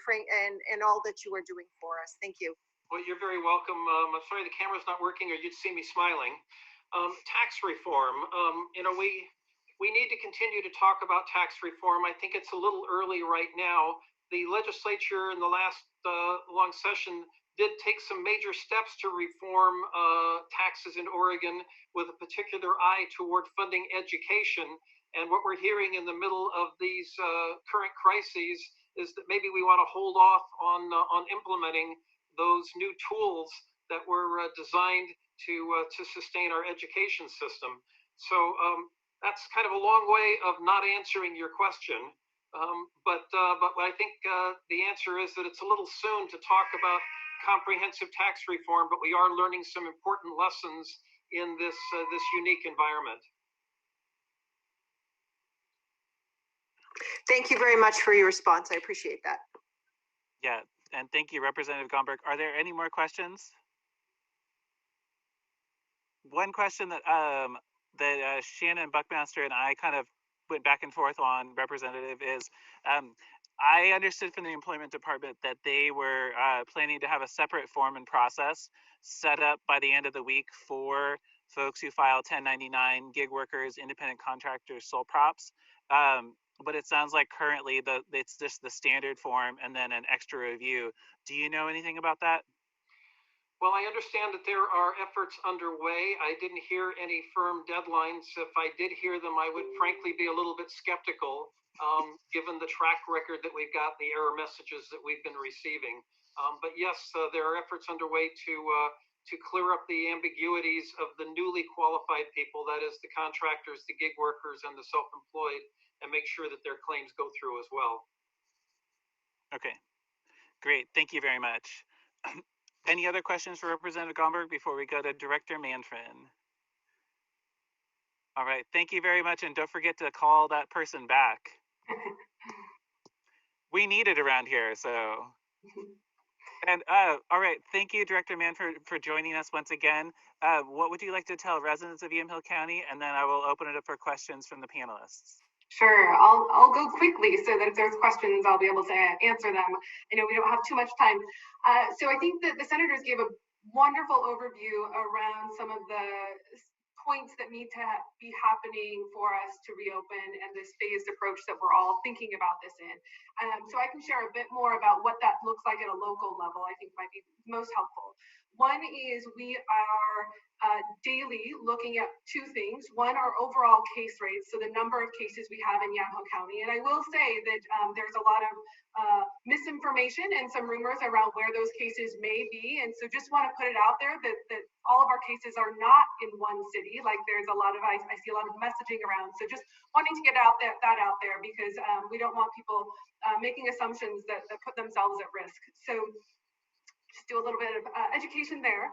Frank and all that you are doing for us. Thank you. Well, you're very welcome. I'm sorry the camera's not working, or you'd see me smiling. Tax reform, we need to continue to talk about tax reform. I think it's a little early right now. The legislature in the last long session did take some major steps to reform taxes in Oregon with a particular eye toward funding education. And what we're hearing in the middle of these current crises is that maybe we want to hold off on implementing those new tools that were designed to sustain our education system. So that's kind of a long way of not answering your question. But I think the answer is that it's a little soon to talk about comprehensive tax reform, but we are learning some important lessons in this unique environment. Thank you very much for your response. I appreciate that. Yeah, and thank you, Representative Gomberg. Are there any more questions? One question that Shannon, Buckmaster, and I kind of went back and forth on, Representative, is I understood from the Employment Department that they were planning to have a separate form and process set up by the end of the week for folks who file 1099, gig workers, independent contractors, sole props. But it sounds like currently it's just the standard form and then an extra review. Do you know anything about that? Well, I understand that there are efforts underway. I didn't hear any firm deadlines. If I did hear them, I would frankly be a little bit skeptical, given the track record that we've got, the error messages that we've been receiving. But yes, there are efforts underway to clear up the ambiguities of the newly qualified people, that is the contractors, the gig workers, and the self-employed, and make sure that their claims go through as well. Okay, great. Thank you very much. Any other questions for Representative Gomberg before we go to Director Manfrin? All right, thank you very much, and don't forget to call that person back. We need it around here, so. And all right, thank you, Director Manfrin, for joining us once again. What would you like to tell residents of Yamhill County? And then I will open it up for questions from the panelists. Sure, I'll go quickly so that if there's questions, I'll be able to answer them. I know we don't have too much time. So I think that the senators gave a wonderful overview around some of the points that need to be happening for us to reopen and this phased approach that we're all thinking about this in. So I can share a bit more about what that looks like at a local level, I think might be most helpful. One is we are daily looking at two things. One, our overall case rates, so the number of cases we have in Yamhill County. And I will say that there's a lot of misinformation and some rumors around where those cases may be. And so just want to put it out there that all of our cases are not in one city. Like there's a lot of, I see a lot of messaging around. So just wanting to get that out there because we don't want people making assumptions that put themselves at risk. So just do a little bit of education there.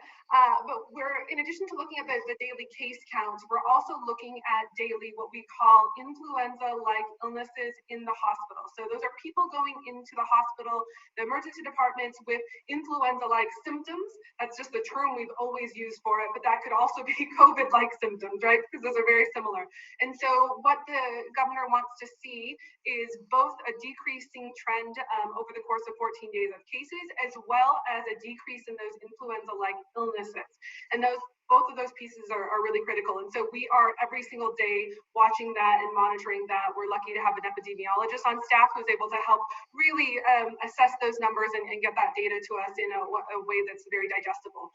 But we're, in addition to looking at the daily case counts, we're also looking at daily what we call influenza-like illnesses in the hospital. So those are people going into the hospital, the emergency departments with influenza-like symptoms. That's just the term we've always used for it, but that could also be COVID-like symptoms, right? Because those are very similar. And so what the governor wants to see is both a decreasing trend over the course of 14 days of cases, as well as a decrease in those influenza-like illnesses. And both of those pieces are really critical. And so we are every single day watching that and monitoring that. We're lucky to have an epidemiologist on staff who's able to help really assess those numbers and get that data to us in a way that's very digestible.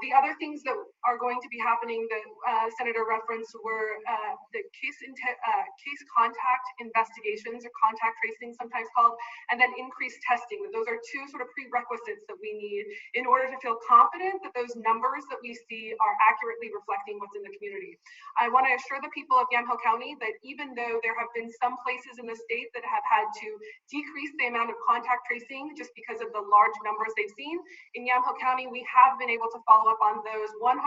The other things that are going to be happening that Senator referenced were the case contact investigations, or contact tracing sometimes called, and then increased testing. Those are two sort of prerequisites that we need in order to feel confident that those numbers that we see are accurately reflecting what's in the community. I want to assure the people of Yamhill County that even though there have been some places in the state that have had to decrease the amount of contact tracing just because of the large numbers they've seen, in Yamhill County we have been able to follow up on those 100%,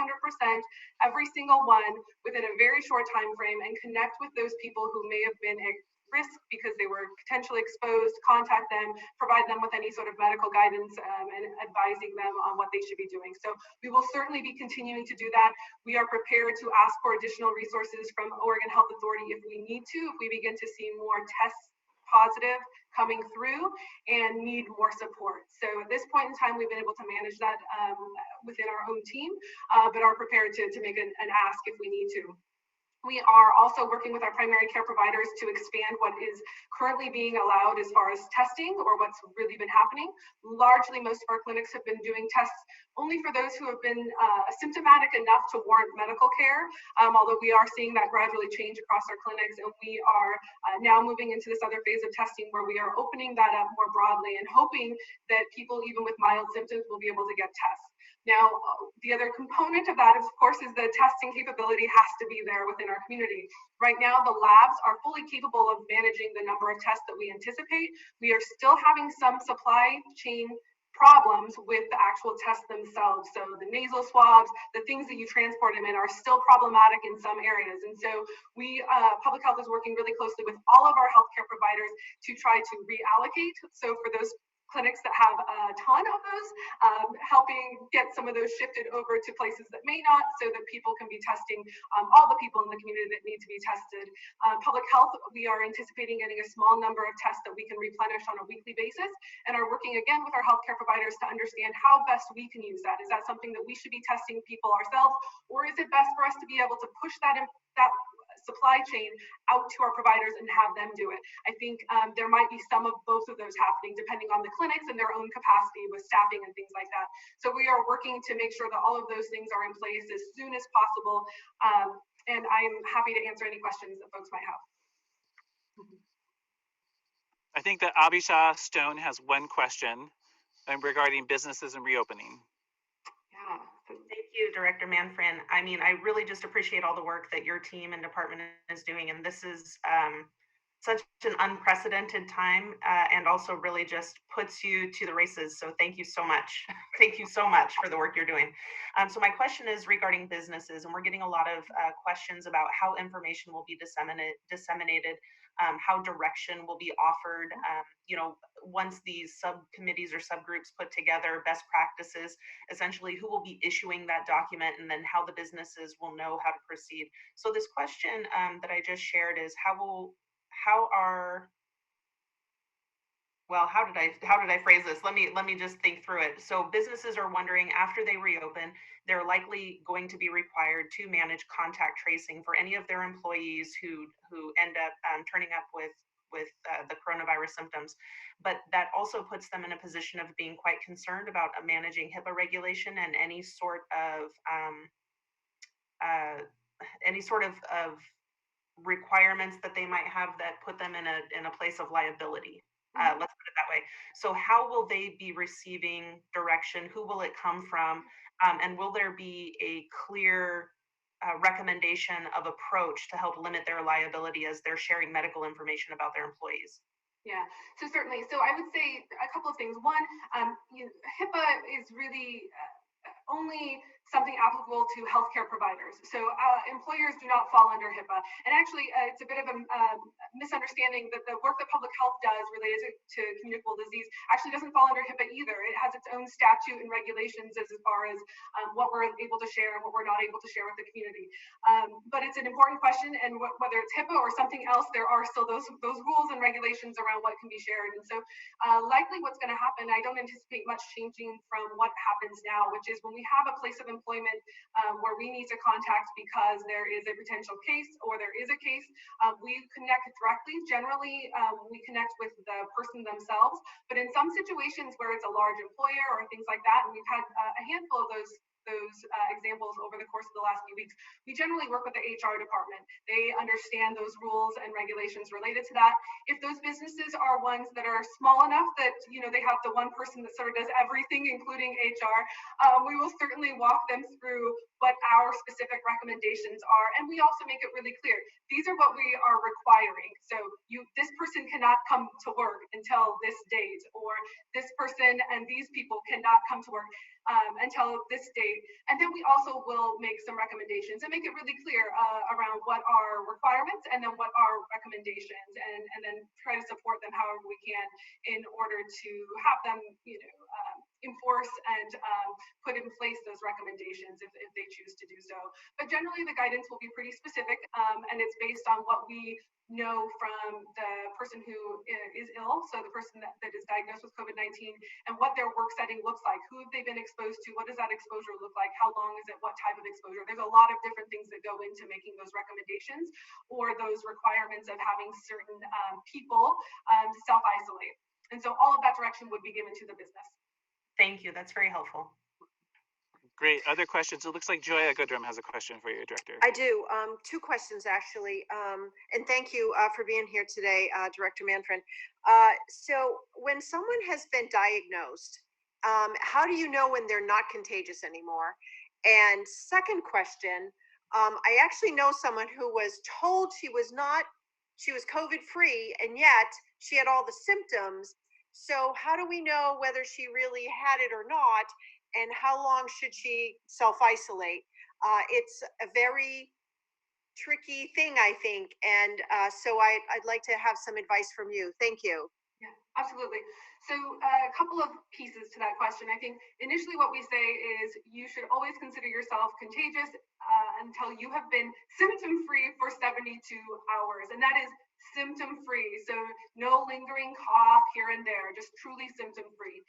every single one, within a very short time frame, and connect with those people who may have been at risk because they were potentially exposed, contact them, provide them with any sort of medical guidance and advising them on what they should be doing. So we will certainly be continuing to do that. We are prepared to ask for additional resources from Oregon Health Authority if we need to, if we begin to see more tests positive coming through and need more support. So at this point in time, we've been able to manage that within our own team, but are prepared to make an ask if we need to. We are also working with our primary care providers to expand what is currently being allowed as far as testing, or what's really been happening. Largely, most of our clinics have been doing tests only for those who have been symptomatic enough to warrant medical care, although we are seeing that gradually change across our clinics, and we are now moving into this other phase of testing where we are opening that up more broadly and hoping that people, even with mild symptoms, will be able to get tests. Now, the other component of that, of course, is the testing capability has to be there within our community. Right now, the labs are fully capable of managing the number of tests that we anticipate. We are still having some supply chain problems with the actual tests themselves. So the nasal swabs, the things that you transport them in are still problematic in some areas. And so we, public health is working really closely with all of our healthcare providers to try to reallocate. So for those clinics that have a ton of those, helping get some of those shifted over to places that may not, so that people can be testing all the people in the community that need to be tested. Public health, we are anticipating getting a small number of tests that we can replenish on a weekly basis, and are working again with our healthcare providers to understand how best we can use that. Is that something that we should be testing people ourselves, or is it best for us to be able to push that supply chain out to our providers and have them do it? I think there might be some of both of those happening depending on the clinics and their own capacity with staffing and things like that. So we are working to make sure that all of those things are in place as soon as possible. And I'm happy to answer any questions that folks might have. I think that Abisha Stone has one question regarding businesses and reopening. Yeah. Thank you, Director Manfrin. I mean, I really just appreciate all the work that your team and department is doing. And this is such an unprecedented time and also really just puts you to the races. So thank you so much. Thank you so much for the work you're doing. So my question is regarding businesses, and we're getting a lot of questions about how information will be disseminated, how direction will be offered, you know, once these subcommittees or subgroups put together best practices, essentially who will be issuing that document, and then how the businesses will know how to proceed. So this question that I just shared is how did I phrase this? Let me just think through it. So businesses are wondering, after they reopen, they're likely going to be required to manage contact tracing for any of their employees who end up turning up with the coronavirus symptoms. But that also puts them in a position of being quite concerned about managing HIPAA regulation and any sort of requirements that they might have that put them in a place of liability. Let's put it that way. So how will they be receiving direction? Who will it come from? And will there be a clear recommendation of approach to help limit their liability as they're sharing medical information about their employees? Yeah, so certainly. So I would say a couple of things. One, HIPAA is really only something applicable to healthcare providers. So employers do not fall under HIPAA. And actually, it's a bit of a misunderstanding that the work that public health does related to communicable disease actually doesn't fall under HIPAA either. It has its own statute and regulations as far as what we're able to share and what we're not able to share with the community. But it's an important question, and whether it's HIPAA or something else, there are still those rules and regulations around what can be shared. And so likely what's going to happen, I don't anticipate much changing from what happens now, which is when we have a place of employment where we need to contact because there is a potential case or there is a case, we connect directly. Generally, we connect with the person themselves, but in some situations where it's a large employer or things like that, and we've had a handful of those examples over the course of the last few weeks, we generally work with the HR department. They understand those rules and regulations related to that. If those businesses are ones that are small enough that, you know, they have the one person that sort of does everything, including HR, we will certainly walk them through what our specific recommendations are. And we also make it really clear, these are what we are requiring. So this person cannot come to work until this date, or this person and these people cannot come to work until this date. And then we also will make some recommendations and make it really clear around what are requirements and then what are recommendations, and then try to support them however we can in order to have them, you know, enforce and put in place those recommendations if they choose to do so. But generally the guidance will be pretty specific, and it's based on what we know from the person who is ill, so the person that is diagnosed with COVID-19, and what their work setting looks like. Who have they been exposed to? What does that exposure look like? How long is it? What type of exposure? There's a lot of different things that go into making those recommendations or those requirements of having certain people self-isolate. And so all of that direction would be given to the business. Thank you. That's very helpful. Great. Other questions? It looks like Gioia Goodrum has a question for you, Director. I do. Two questions, actually. And thank you for being here today, Director Manfrin. So when someone has been diagnosed How do you know when they're not contagious anymore? And second question, I actually know someone who was told she was COVID free, and yet she had all the symptoms. So how do we know whether she really had it or not? And how long should she self-isolate? It's a very tricky thing, I think. And so I'd like to have some advice from you. Thank you. Yeah, absolutely. So a couple of pieces to that question. I think initially what we say is you should always consider yourself contagious until you have been symptom-free for 72 hours. And that is symptom-free. So no lingering cough here and there, just truly symptom-free,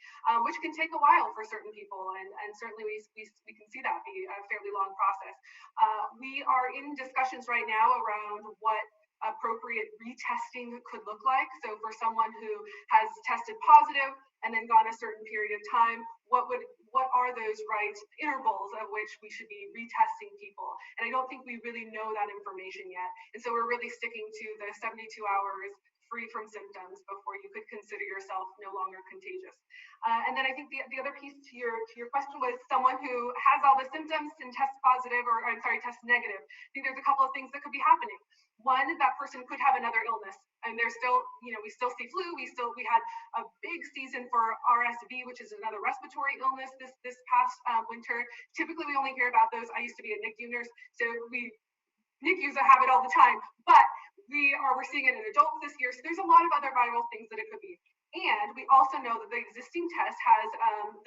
which can take a while for certain people. And certainly we can see that be a fairly long process. We are in discussions right now around what appropriate retesting could look like. So for someone who has tested positive and then gone a certain period of time, what are those right intervals of which we should be retesting people? And I don't think we really know that information yet. And so we're really sticking to the 72 hours free from symptoms before you could consider yourself no longer contagious. And then I think the other piece to your question was someone who has all the symptoms and tests positive, or I'm sorry, tests negative. I think there's a couple of things that could be happening. One, that person could have another illness, and there's still, we still see flu. We had a big season for RSV, which is another respiratory illness this past winter. Typically, we only hear about those. I used to be a NICU nurse, so NICUs have it all the time, but we're seeing it in adults this year. So there's a lot of other viral things that it could be. And we also know that the existing test has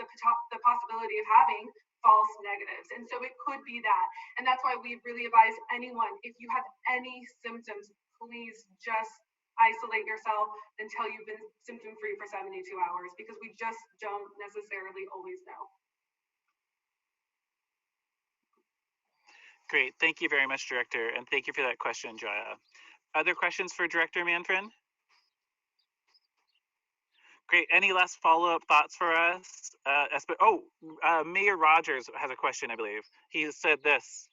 the possibility of having false negatives. And so it could be that. And that's why we really advise anyone, if you have any symptoms, please just isolate yourself until you've been symptom-free for 72 hours, because we just don't necessarily always know. Great. Thank you very much, Director. And thank you for that question, Gioia. Other questions for Director Manfrin? Great. Any last follow-up thoughts for us? Mayor Rogers has a question, I believe. He said this.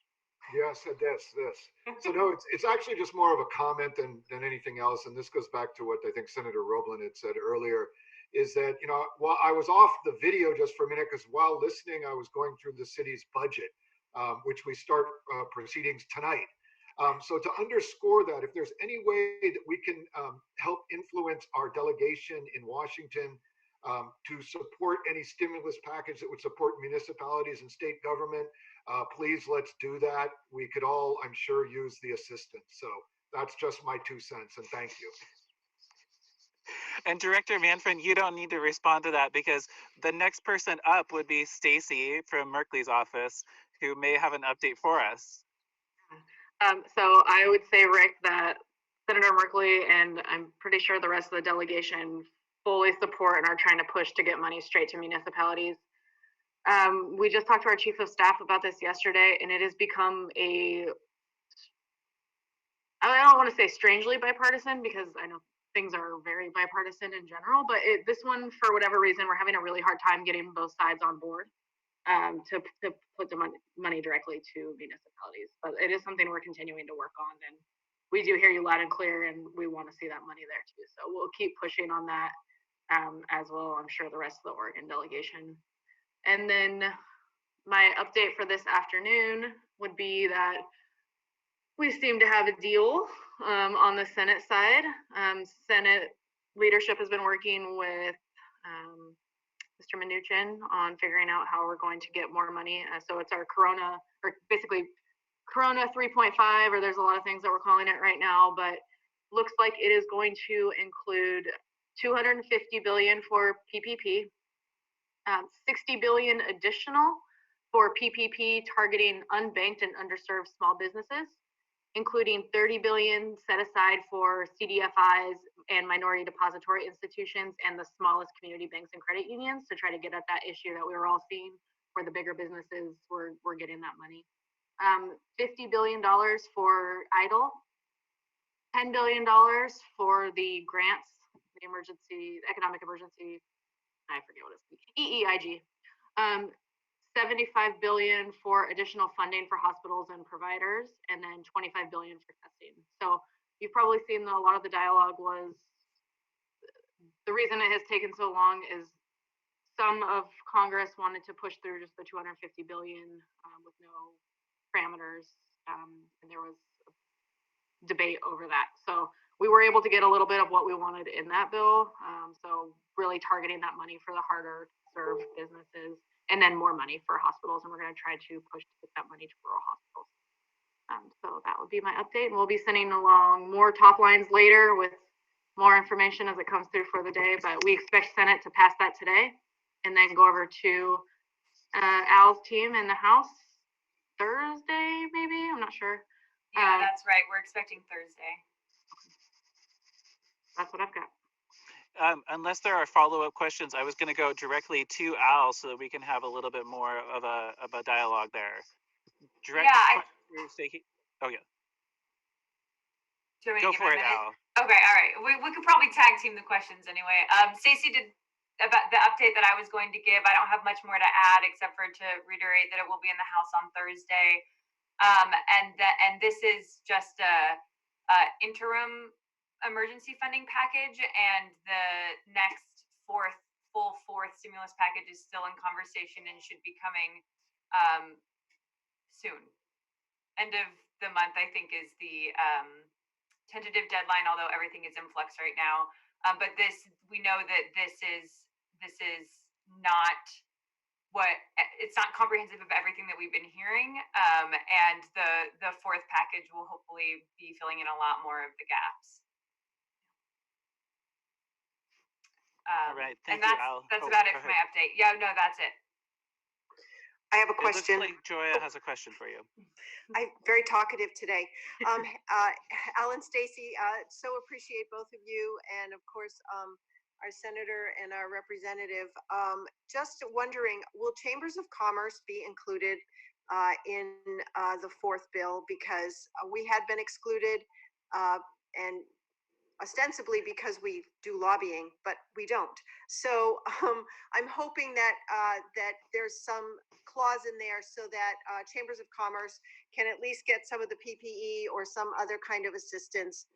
Yes, this. So no, it's actually just more of a comment than anything else. And this goes back to what I think Senator Roblan had said earlier, is that, while I was off the video just for a minute, because while listening, I was going through the city's budget, which we start proceedings tonight. So to underscore that, if there's any way that we can help influence our delegation in Washington to support any stimulus package that would support municipalities and state government, please let's do that. We could all, I'm sure, use the assistance. So that's just my 2 cents, and thank you. And Director Manfrin, you don't need to respond to that, because the next person up would be Stacy from Merkley's office, who may have an update for us. So I would say, Rick, that Senator Merkley and I'm pretty sure the rest of the delegation fully support and are trying to push to get money straight to municipalities. We just talked to our chief of staff about this yesterday, and it has become I don't want to say strangely bipartisan, because I know things are very bipartisan in general, but this one, for whatever reason, we're having a really hard time getting both sides on board to put the money directly to municipalities. But it is something we're continuing to work on, and we do hear you loud and clear, and we want to see that money there too. So we'll keep pushing on that as well. I'm sure the rest of the Oregon delegation. And then my update for this afternoon would be that we seem to have a deal on the Senate side. Senate leadership has been working with Mr. Mnuchin on figuring out how we're going to get more money. So it's our Corona, or basically Corona 3.5, or there's a lot of things that we're calling it right now, but looks like it is going to include $250 billion for PPP, 60 billion additional for PPP targeting unbanked and underserved small businesses, including 30 billion set aside for CDFIs and minority depository institutions and the smallest community banks and credit unions to try to get at that issue that we were all seeing where the bigger businesses were getting that money. $50 billion for EIDL, $10 billion for the grants, the economic emergency, I forget what it's, EEIG. 75 billion for additional funding for hospitals and providers, and then 25 billion for testing. So you've probably seen that a lot of the dialogue was, the reason it has taken so long is some of Congress wanted to push through just the 250 billion with no parameters, and there was debate over that. So we were able to get a little bit of what we wanted in that bill. So really targeting that money for the harder served businesses, and then more money for hospitals. And we're going to try to push to get that money to rural hospitals. So that would be my update. And we'll be sending along more top lines later with more information as it comes through for the day. But we expect Senate to pass that today, and then go over to Al's team in the House Thursday, maybe. I'm not sure. Yeah, that's right. We're expecting Thursday. That's what I've got. Unless there are follow-up questions, I was going to go directly to Al so that we can have a little bit more of a dialogue there. Oh yeah. Go for it, Al. Okay, all right. We could probably tag team the questions anyway. Stacy did about the update that I was going to give. I don't have much more to add except for to reiterate that it will be in the House on Thursday. And this is just a interim emergency funding package, and the next full fourth stimulus package is still in conversation and should be coming soon. End of the month, I think, is the tentative deadline, although everything is in flux right now. But we know that this is not it's not comprehensive of everything that we've been hearing, and the fourth package will hopefully be filling in a lot more of the gaps. All right, thank you, Al. That's about it for my update. Yeah, no, that's it. I have a question. It looks like Gioia has a question for you. I'm very talkative today. Al and Stacy, so appreciate both of you, and of course, our senator and our representative. Just wondering, will chambers of commerce be included in the fourth bill? Because we had been excluded, and ostensibly because we do lobbying, but we don't. So I'm hoping that that there's some clause in there so that chambers of commerce can at least get some of the PPE or some other kind of assistance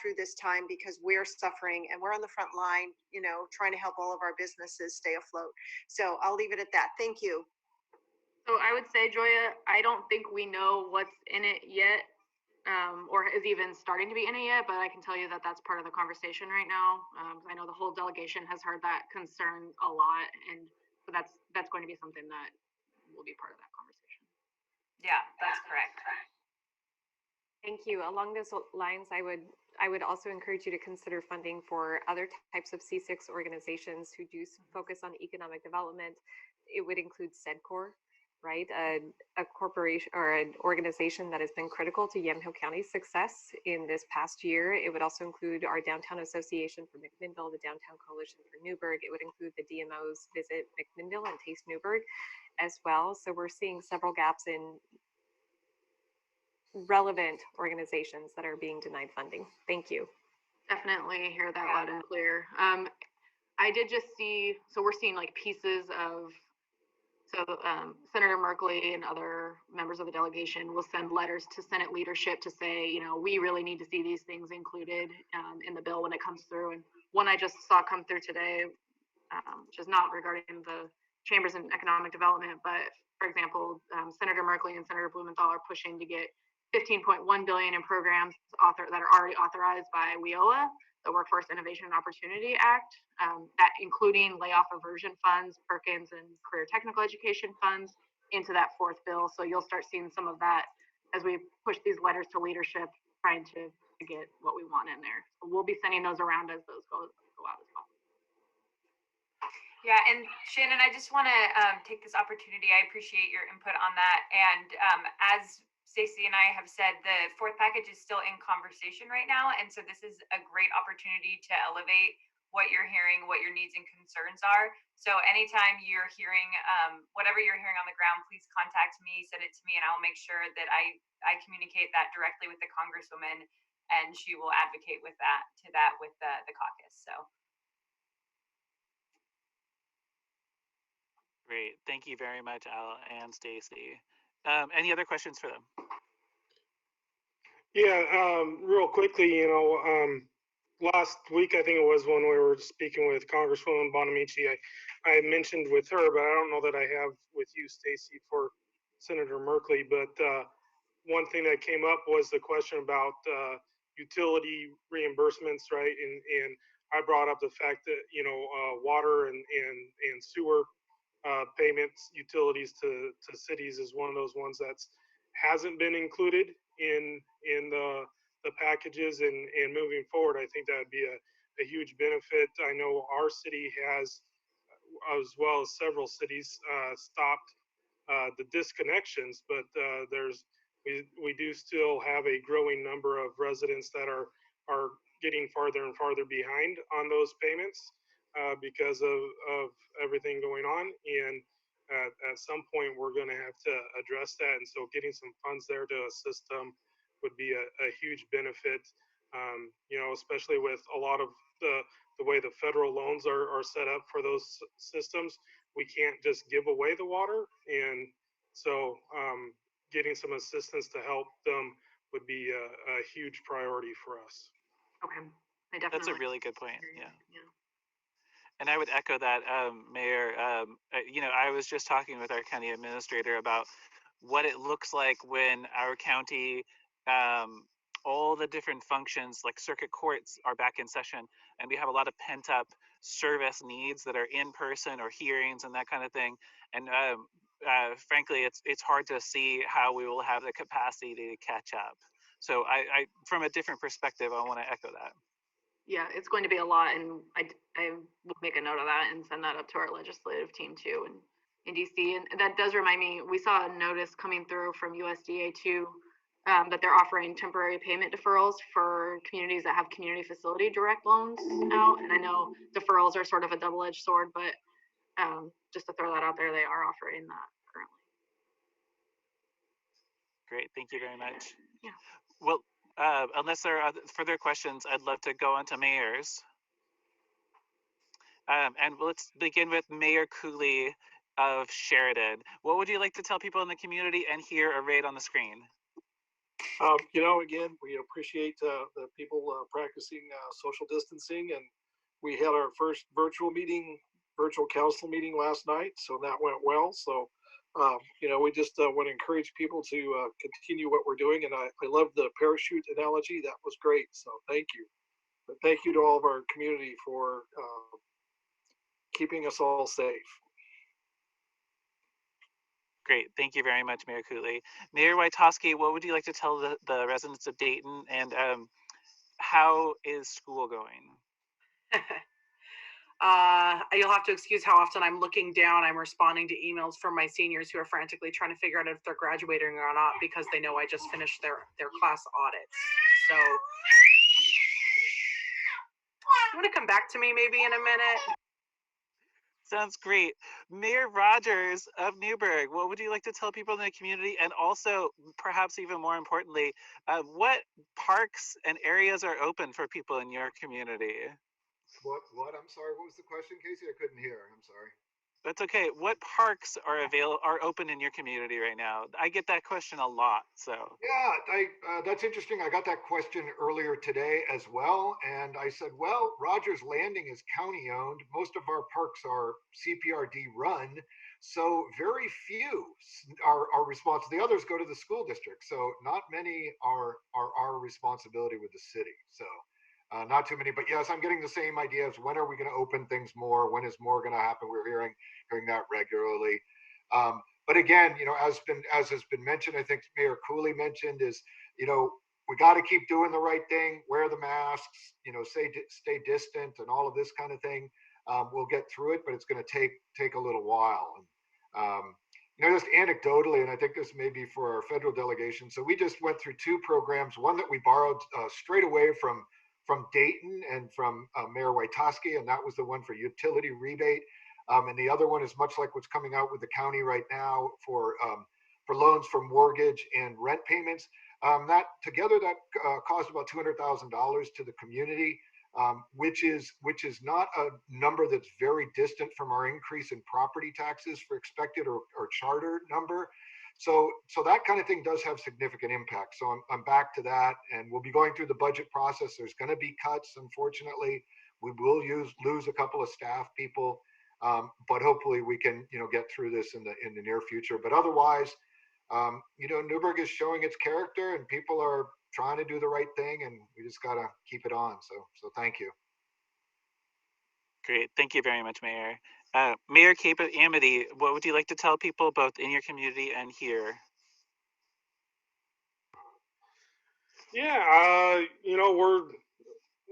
through this time, because we're suffering and we're on the front line, trying to help all of our businesses stay afloat. So I'll leave it at that. Thank you. So I would say, Gioia, I don't think we know what's in it yet. Or is even starting to be in it yet, but I can tell you that that's part of the conversation right now. I know the whole delegation has heard that concern a lot, and so that's going to be something that will be part of that conversation. Yeah, that's correct. Thank you. Along those lines, I would also encourage you to consider funding for other types of C6 organizations who do focus on economic development. It would include SEDCOR, right? A corporation or an organization that has been critical to Yamhill County's success in this past year. It would also include our Downtown Association for McMinnville, the Downtown Coalition for Newburgh. It would include the DMO's Visit McMinnville and Taste Newburgh as well. So we're seeing several gaps in relevant organizations that are being denied funding. Thank you. Definitely hear that loud and clear. I did just see, so we're seeing like pieces of, Senator Merkley and other members of the delegation will send letters to Senate leadership to say, we really need to see these things included in the bill when it comes through. And one I just saw come through today, which is not regarding the chambers and economic development, but for example, Senator Merkley and Senator Blumenthal are pushing to get $15.1 billion in programs that are already authorized by WIOA, the Workforce Innovation and Opportunity Act, that including layoff aversion funds, Perkins and career technical education funds into that fourth bill. So you'll start seeing some of that as we push these letters to leadership, trying to get what we want in there. So we'll be sending those around as those go out as well. Yeah, and Shannon, I just want to take this opportunity. I appreciate your input on that. And as Stacy and I have said, the fourth package is still in conversation right now. And so this is a great opportunity to elevate what you're hearing, what your needs and concerns are. So anytime you're hearing, whatever you're hearing on the ground, please contact me, send it to me, and I'll make sure that I communicate that directly with the Congresswoman, and she will advocate with that with the caucus. So. Great. Thank you very much, Al and Stacy. Any other questions for them? Yeah, real quickly, last week, I think it was when we were speaking with Congresswoman Bonamici, I had mentioned with her, but I don't know that I have with you, Stacy, for Senator Merkley. But one thing that came up was the question about utility reimbursements, right? And I brought up the fact that, you know, water and sewer payments, utilities to cities is one of those ones that's hasn't been included in the packages, and moving forward, I think that would be a huge benefit. I know our city has, as well as several cities, stopped the disconnections, but we do still have a growing number of residents that are getting farther and farther behind on those payments because of everything going on. And at some point, we're going to have to address that. And so getting some funds there to assist them would be a huge benefit, you know, especially with a lot of the way the federal loans are set up for those systems. We can't just give away the water. And so getting some assistance to help them would be a huge priority for us. Okay, I definitely. That's a really good point. Yeah. And I would echo that, Mayor. You know, I was just talking with our county administrator about what it looks like when our county, all the different functions like circuit courts are back in session, and we have a lot of pent up service needs that are in person or hearings and that kind of thing. And frankly, it's hard to see how we will have the capacity to catch up. So I from a different perspective, I want to echo that. Yeah, it's going to be a lot, and I will make a note of that and send that up to our legislative team too in DC. And that does remind me, we saw a notice coming through from USDA too, that they're offering temporary payment deferrals for communities that have community facility direct loans out. And I know deferrals are sort of a double-edged sword, but just to throw that out there, they are offering that currently. Great, thank you very much. Yeah. Well, unless there are further questions, I'd love to go on to mayors. And let's begin with Mayor Cooley of Sheridan. What would you like to tell people in the community and hear arrayed on the screen? You know, again, we appreciate the people practicing social distancing, and we had our first virtual council meeting last night, so that went well. So, you know, we just want to encourage people to continue what we're doing, and I love the parachute analogy. That was great, so thank you. But thank you to all of our community for keeping us all safe. Great, thank you very much, Mayor Cooley. Mayor Witoski, what would you like to tell the residents of Dayton, and how is school going? You'll have to excuse how often I'm looking down. I'm responding to emails from my seniors who are frantically trying to figure out if they're graduating or not because they know I just finished their class audits. So you want to come back to me maybe in a minute? Sounds great. Mayor Rogers of Newburgh, what would you like to tell people in the community? And also, perhaps even more importantly, what parks and areas are open for people in your community? What? I'm sorry. What was the question, Casey? I couldn't hear. I'm sorry. That's okay. What parks are open in your community right now? I get that question a lot. So yeah, that's interesting. I got that question earlier today as well, and I said, well, Rogers Landing is county owned. Most of our parks are CPRD run, so very few are responsible. The others go to the school district, so not many are our responsibility with the city. So. Not too many, but yes, I'm getting the same ideas. When are we going to open things more? When is more going to happen? We're hearing that regularly. But again, you know, as has been mentioned, I think Mayor Cooley mentioned is, you know, we got to keep doing the right thing, wear the masks, you know, stay distant and all of this kind of thing. We'll get through it, but it's going to take a little while. And, you know, just anecdotally, and I think this may be for our federal delegation. So we just went through two programs, one that we borrowed straight away from Dayton and from Mayor Witoski, and that was the one for utility rebate. And the other one is much like what's coming out with the county right now for loans for mortgage and rent payments. That together cost about $200,000 to the community, which is not a number that's very distant from our increase in property taxes for expected or charter number. So that kind of thing does have significant impact. So I'm back to that, and we'll be going through the budget process. There's going to be cuts, unfortunately. We will lose a couple of staff people, but hopefully we can, get through this in the near future. But otherwise, Newburgh is showing its character, and people are trying to do the right thing, and we just got to keep it on. So thank you. Great. Thank you very much, Mayor. Mayor Cape Amity, what would you like to tell people both in your community and here? Yeah, we're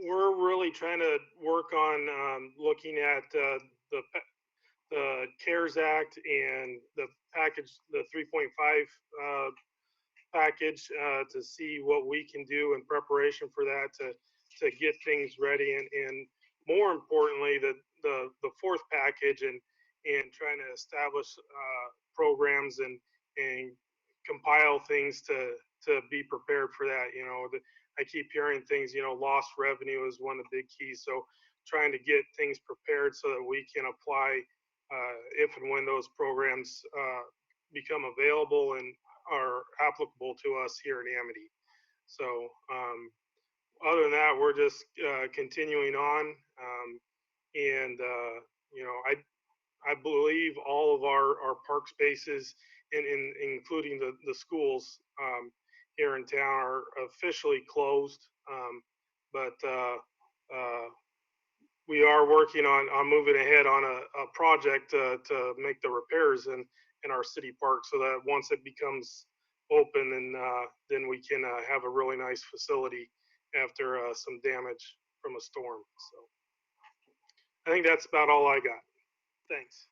really trying to work on looking at the CARES Act and the package, the 3.5 package, to see what we can do in preparation for that to get things ready, and more importantly, the fourth package and trying to establish programs and compile things to be prepared for that. I keep hearing things, lost revenue is one of the big keys. So trying to get things prepared so that we can apply if and when those programs become available and are applicable to us here in Amity. So other than that, we're just continuing on. I believe all of our park spaces, including the schools here in town, are officially closed. But we are working on moving ahead on a project to make the repairs in our city park, so that once it becomes open, and then we can have a really nice facility after some damage from a storm. So I think that's about all I got. Thanks.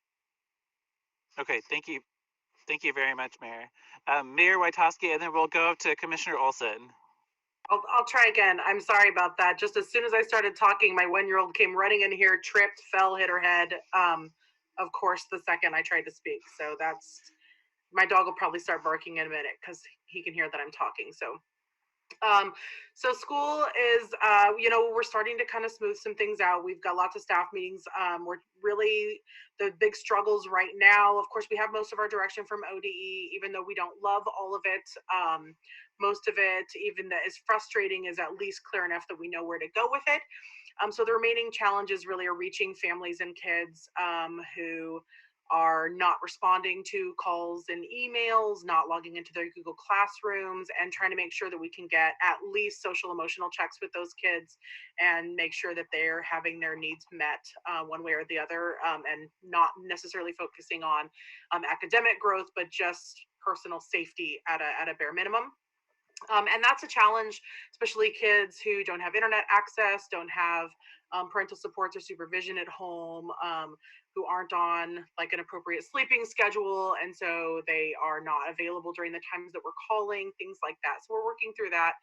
Okay, thank you. Thank you very much, Mayor. Mayor Wojtowski, and then we'll go to Commissioner Olson. I'll try again. I'm sorry about that. Just as soon as I started talking, my 1-year-old came running in here, tripped, fell, hit her head. Of course, the second I tried to speak. So my dog will probably start barking in a minute because he can hear that I'm talking. So school is, we're starting to kind of smooth some things out. We've got lots of staff meetings. We're really, the big struggles right now, of course, we have most of our direction from ODE, even though we don't love all of it. Most of it, even that is frustrating, is at least clear enough that we know where to go with it. So the remaining challenges really are reaching families and kids who are not responding to calls and emails, not logging into their Google Classrooms, and trying to make sure that we can get at least social emotional checks with those kids and make sure that they're having their needs met one way or the other, and not necessarily focusing on academic growth, but just personal safety at a bare minimum. And that's a challenge, especially kids who don't have internet access, don't have parental supports or supervision at home, who aren't on like an appropriate sleeping schedule, and so they are not available during the times that we're calling, things like that. So we're working through that,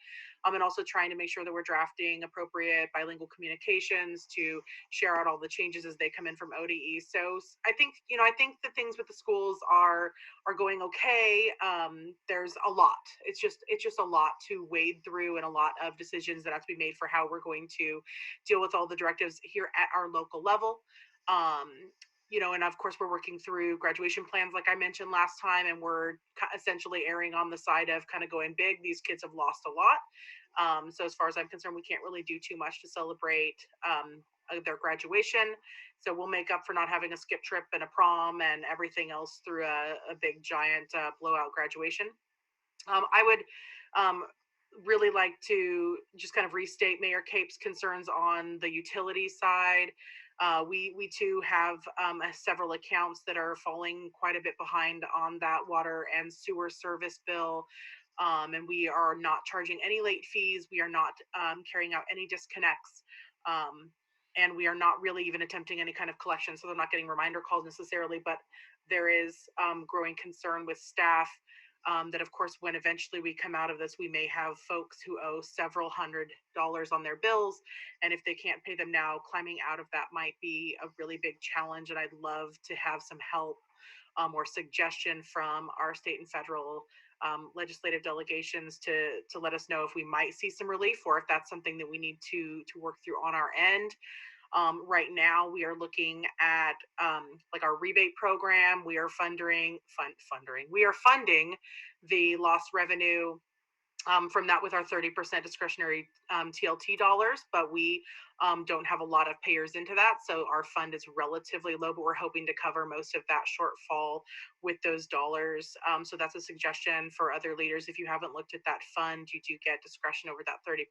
and also trying to make sure that we're drafting appropriate bilingual communications to share out all the changes as they come in from ODE. So I think the things with the schools are going okay. There's a lot. It's just a lot to wade through, and a lot of decisions that have to be made for how we're going to deal with all the directives here at our local level. And of course we're working through graduation plans like I mentioned last time, and we're essentially erring on the side of kind of going big. These kids have lost a lot. So as far as I'm concerned, we can't really do too much to celebrate their graduation. So we'll make up for not having a skip trip and a prom and everything else through a big giant blowout graduation. I would really like to just kind of restate Mayor Cape's concerns on the utility side. We too have several accounts that are falling quite a bit behind on that water and sewer service bill. And we are not charging any late fees. We are not carrying out any disconnects. And we are not really even attempting any kind of collection. So they're not getting reminder calls necessarily, but there is growing concern with staff that of course, when eventually we come out of this, we may have folks who owe several $100s on their bills. And if they can't pay them now, climbing out of that might be a really big challenge. And I'd love to have some help or suggestion from our state and federal legislative delegations to let us know if we might see some relief, or if that's something that we need to work through on our end. Right now, we are looking at like our rebate program. We are funding the lost revenue from that with our 30% discretionary TLT dollars, but we don't have a lot of payers into that. So our fund is relatively low, but we're hoping to cover most of that shortfall with those dollars. So that's a suggestion for other leaders. If you haven't looked at that fund, you do get discretion over that 30%.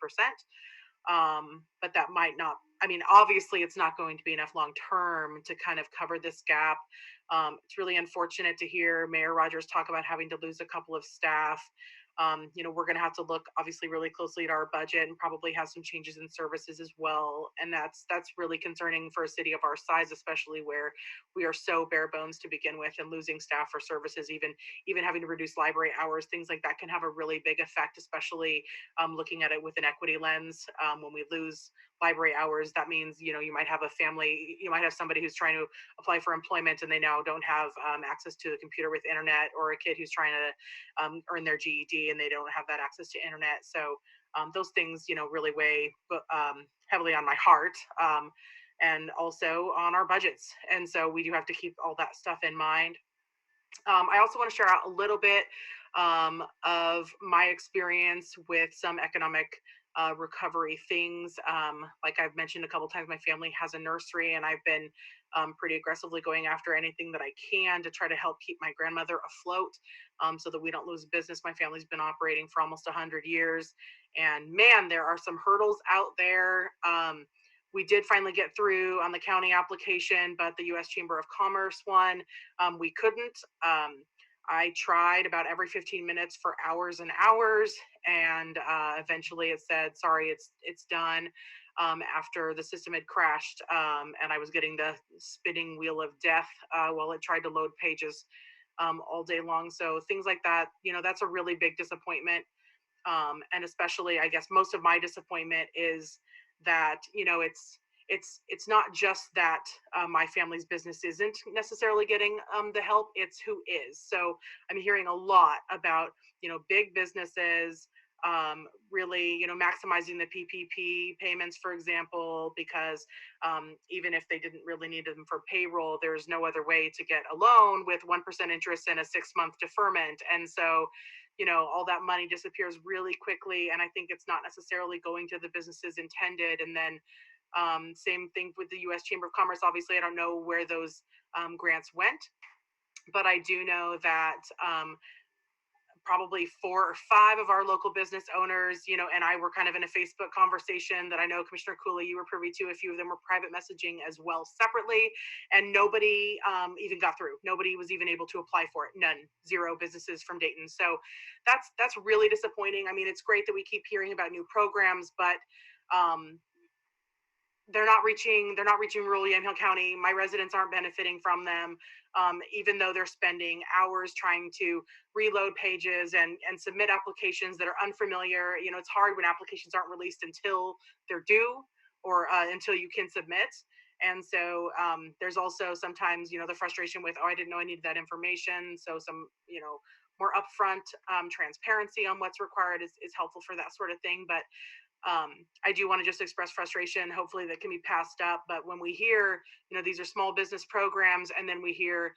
But that might not, I mean, obviously it's not going to be enough long term to kind of cover this gap. It's really unfortunate to hear Mayor Rogers talk about having to lose a couple of staff. You know, we're going to have to look obviously really closely at our budget and probably have some changes in services as well. And that's really concerning for a city of our size, especially where we are so bare bones to begin with, and losing staff for services, even having to reduce library hours, things like that can have a really big effect, especially looking at it with an equity lens. When we lose library hours, that means, you know, you might have a family, you might have somebody who's trying to apply for employment and they now don't have access to the computer with internet, or a kid who's trying to earn their GED and they don't have that access to internet. So those things, you know, really weigh heavily on my heart, and also on our budgets. And so we do have to keep all that stuff in mind. I also want to share out a little bit of my experience with some economic recovery things. Like I've mentioned a couple times, my family has a nursery, and I've been pretty aggressively going after anything that I can to try to help keep my grandmother afloat, so that we don't lose business. My family's been operating for almost 100 years, and man, there are some hurdles out there. We did finally get through on the county application, but the U.S. Chamber of Commerce one, we couldn't. I tried about every 15 minutes for hours and hours, and eventually it said, sorry, it's done, after the system had crashed, and I was getting the spinning wheel of death while it tried to load pages all day long. So things like that, you know, that's a really big disappointment. And especially, I guess, most of my disappointment is that, you know, it's not just that my family's business isn't necessarily getting the help, it's who is. So I'm hearing a lot about, you know, big businesses really, you know, maximizing the PPP payments, for example, because even if they didn't really need them for payroll, there's no other way to get a loan with 1% interest and a 6-month deferment. And so, you know, all that money disappears really quickly, and I think it's not necessarily going to the businesses intended. And then same thing with the U.S. Chamber of Commerce. Obviously, I don't know where those grants went, but I do know that probably 4 or 5 of our local business owners, you know, and I were kind of in a Facebook conversation that I know Commissioner Cooley, you were privy to. A few of them were private messaging as well separately, and nobody even got through. Nobody was even able to apply for it. None, 0 businesses from Dayton. So that's really disappointing. I mean, it's great that we keep hearing about new programs, but they're not reaching rural Yamhill County. My residents aren't benefiting from them, even though they're spending hours trying to reload pages and submit applications that are unfamiliar. You know, it's hard when applications aren't released until they're due, or until you can submit. And so there's also sometimes, you know, the frustration with, oh, I didn't know I needed that information. So some, you know, more upfront transparency on what's required is helpful for that sort of thing. But I do want to just express frustration, hopefully that can be passed up. But when we hear, you know, these are small business programs, and then we hear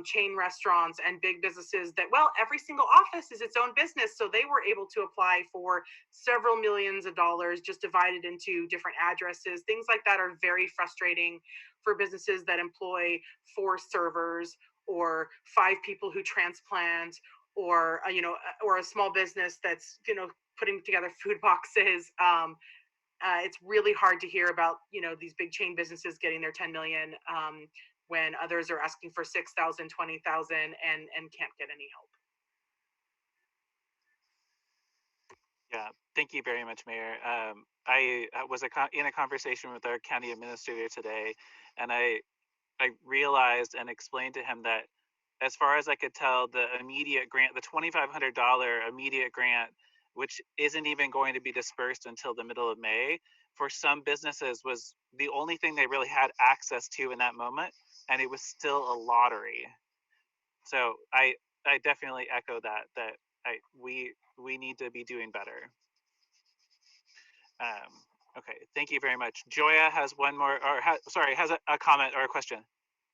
chain restaurants and big businesses that, well, every single office is its own business, so they were able to apply for several millions of dollars just divided into different addresses. Things like that are very frustrating for businesses that employ 4 servers or 5 people who transplant, or you know, or a small business that's, you know, putting together food boxes. It's really hard to hear about, you know, these big chain businesses getting their 10 million when others are asking for 6,000, 20,000 and can't get any help. Yeah, thank you very much, Mayor. I was in a conversation with our county administrator today, and I realized and explained to him that, as far as I could tell, the immediate grant, the $2,500 immediate grant, which isn't even going to be dispersed until the middle of May, for some businesses was the only thing they really had access to in that moment, and it was still a lottery. So I definitely echo that we need to be doing better. Okay, thank you very much. Gioia has one more, or has a comment or a question.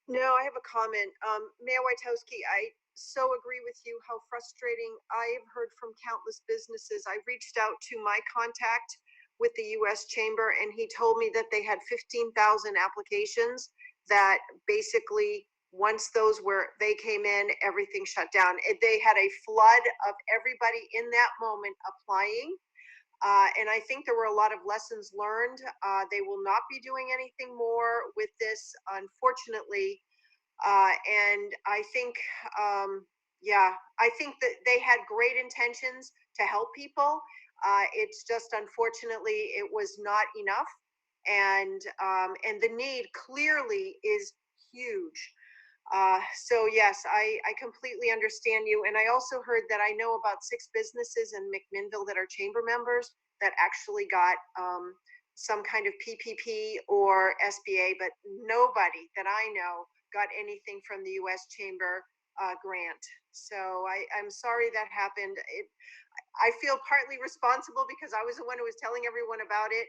No, I have a comment. Mayor Wojtowski, I so agree with you how frustrating. I've heard from countless businesses. I reached out to my contact with the US Chamber, and he told me that they had 15,000 applications that basically, once they came in, everything shut down. They had a flood of everybody in that moment applying. And I think there were a lot of lessons learned. They will not be doing anything more with this, unfortunately. And I think, I think that they had great intentions to help people. It's just, unfortunately, it was not enough. And the need clearly is huge. So yes, I completely understand you. And I also heard that I know about 6 businesses in McMinnville that are chamber members that actually got some kind of PPP or SBA, but nobody that I know got anything from the US Chamber grant. So I'm sorry that happened. I feel partly responsible because I was the one who was telling everyone about it.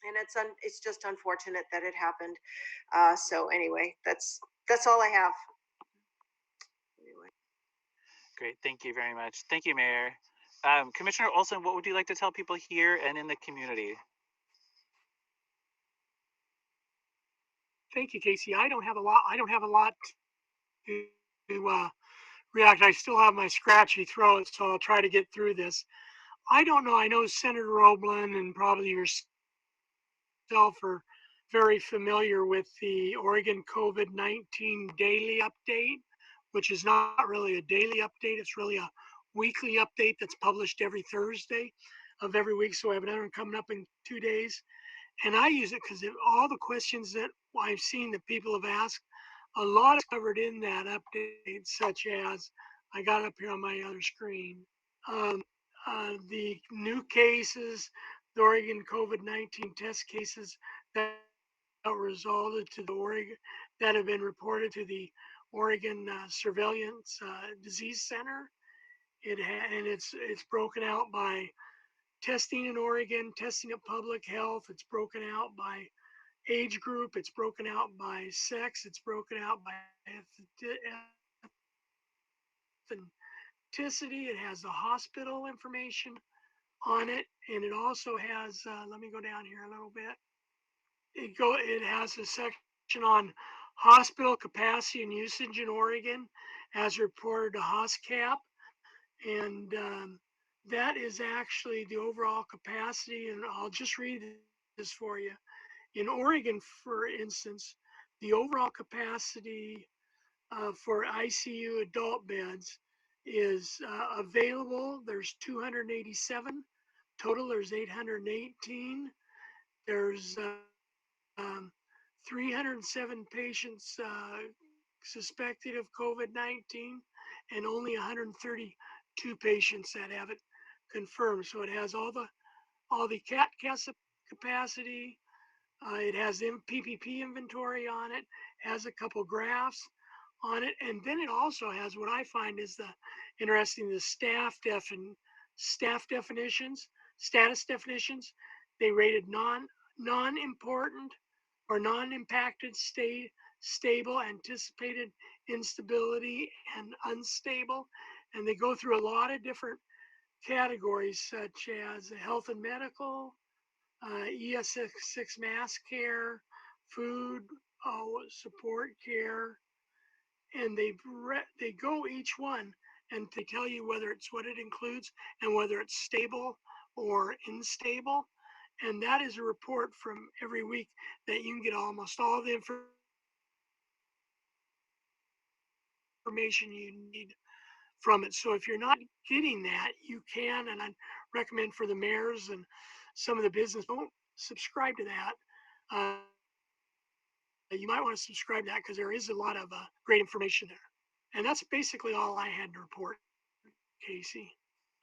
And it's just unfortunate that it happened. So anyway, that's all I have. Anyway. Great, thank you very much. Thank you, Mayor. Commissioner Olson, what would you like to tell people here and in the community? Thank you, Casey. I don't have a lot to react. I still have my scratchy throat, so I'll try to get through this. I don't know. I know Senator Roblan and probably yourself are very familiar with the Oregon COVID-19 daily update, which is not really a daily update. It's really a weekly update that's published every Thursday of every week. So I have another one coming up in 2 days. And I use it because all the questions that I've seen that people have asked, a lot is covered in that update, such as, I got up here on my other screen, the new cases, the Oregon COVID-19 test cases that resulted to the Oregon, that have been reported to the Oregon Surveillance Disease Center. And it's broken out by testing in Oregon, testing of public health. It's broken out by age group. It's broken out by sex. It's broken out by ethnicity. It has the hospital information on it, and it also has. Let me go down here a little bit. It has a section on hospital capacity and usage in Oregon, as reported to HOSCAP, and that is actually the overall capacity. And I'll just read this for you. In Oregon, for instance, the overall capacity for ICU adult beds is available. There's 287 total. There's 818. There's 307 patients suspected of COVID-19, and only 132 patients that have it confirmed. So it has all the CAT capacity. It has PPP inventory on it, has a couple graphs on it, and then it also has what I find is the status definitions. They rated non-important or non-impacted, stable, anticipated instability, and unstable. And they go through a lot of different categories, such as health and medical, ES6 mass care, food support care, and they go each one and they tell you whether it's what it includes and whether it's stable or unstable. And that is a report from every week that you can get almost all the information you need from it. So if you're not getting that, you can, and I recommend for the mayors and some of the business, don't subscribe to that. You might want to subscribe to that because there is a lot of great information there. And that's basically all I had to report, Casey.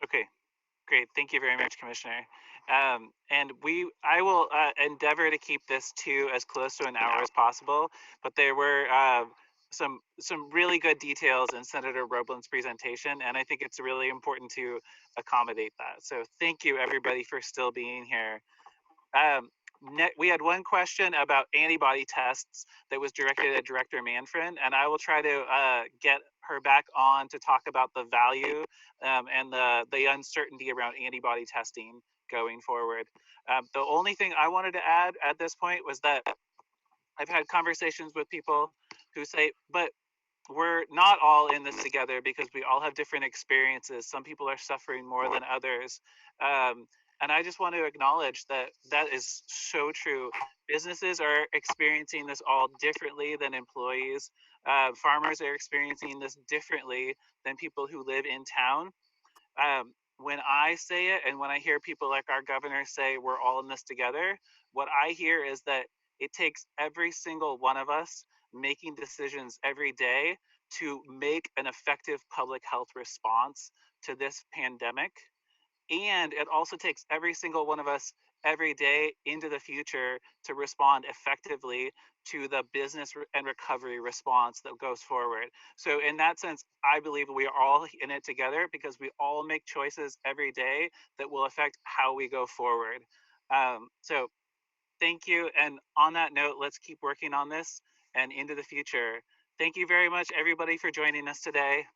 Okay, great. Thank you very much, Commissioner. And I will endeavor to keep this to as close to an hour as possible. But there were some really good details in Senator Roblan's presentation, and I think it's really important to accommodate that. So thank you, everybody, for still being here. We had one question about antibody tests that was directed at Director Manfrin, and I will try to get her back on to talk about the value and the uncertainty around antibody testing going forward. The only thing I wanted to add at this point was that I've had conversations with people who say, but we're not all in this together because we all have different experiences. Some people are suffering more than others. And I just want to acknowledge that that is so true. Businesses are experiencing this all differently than employees. Farmers are experiencing this differently than people who live in town. When I say it and when I hear people like our governor say we're all in this together, what I hear is that it takes every single one of us making decisions every day to make an effective public health response to this pandemic. And it also takes every single one of us every day into the future to respond effectively to the business and recovery response that goes forward. So in that sense, I believe we are all in it together because we all make choices every day that will affect how we go forward. So thank you. And on that note, let's keep working on this and into the future. Thank you very much, everybody, for joining us today.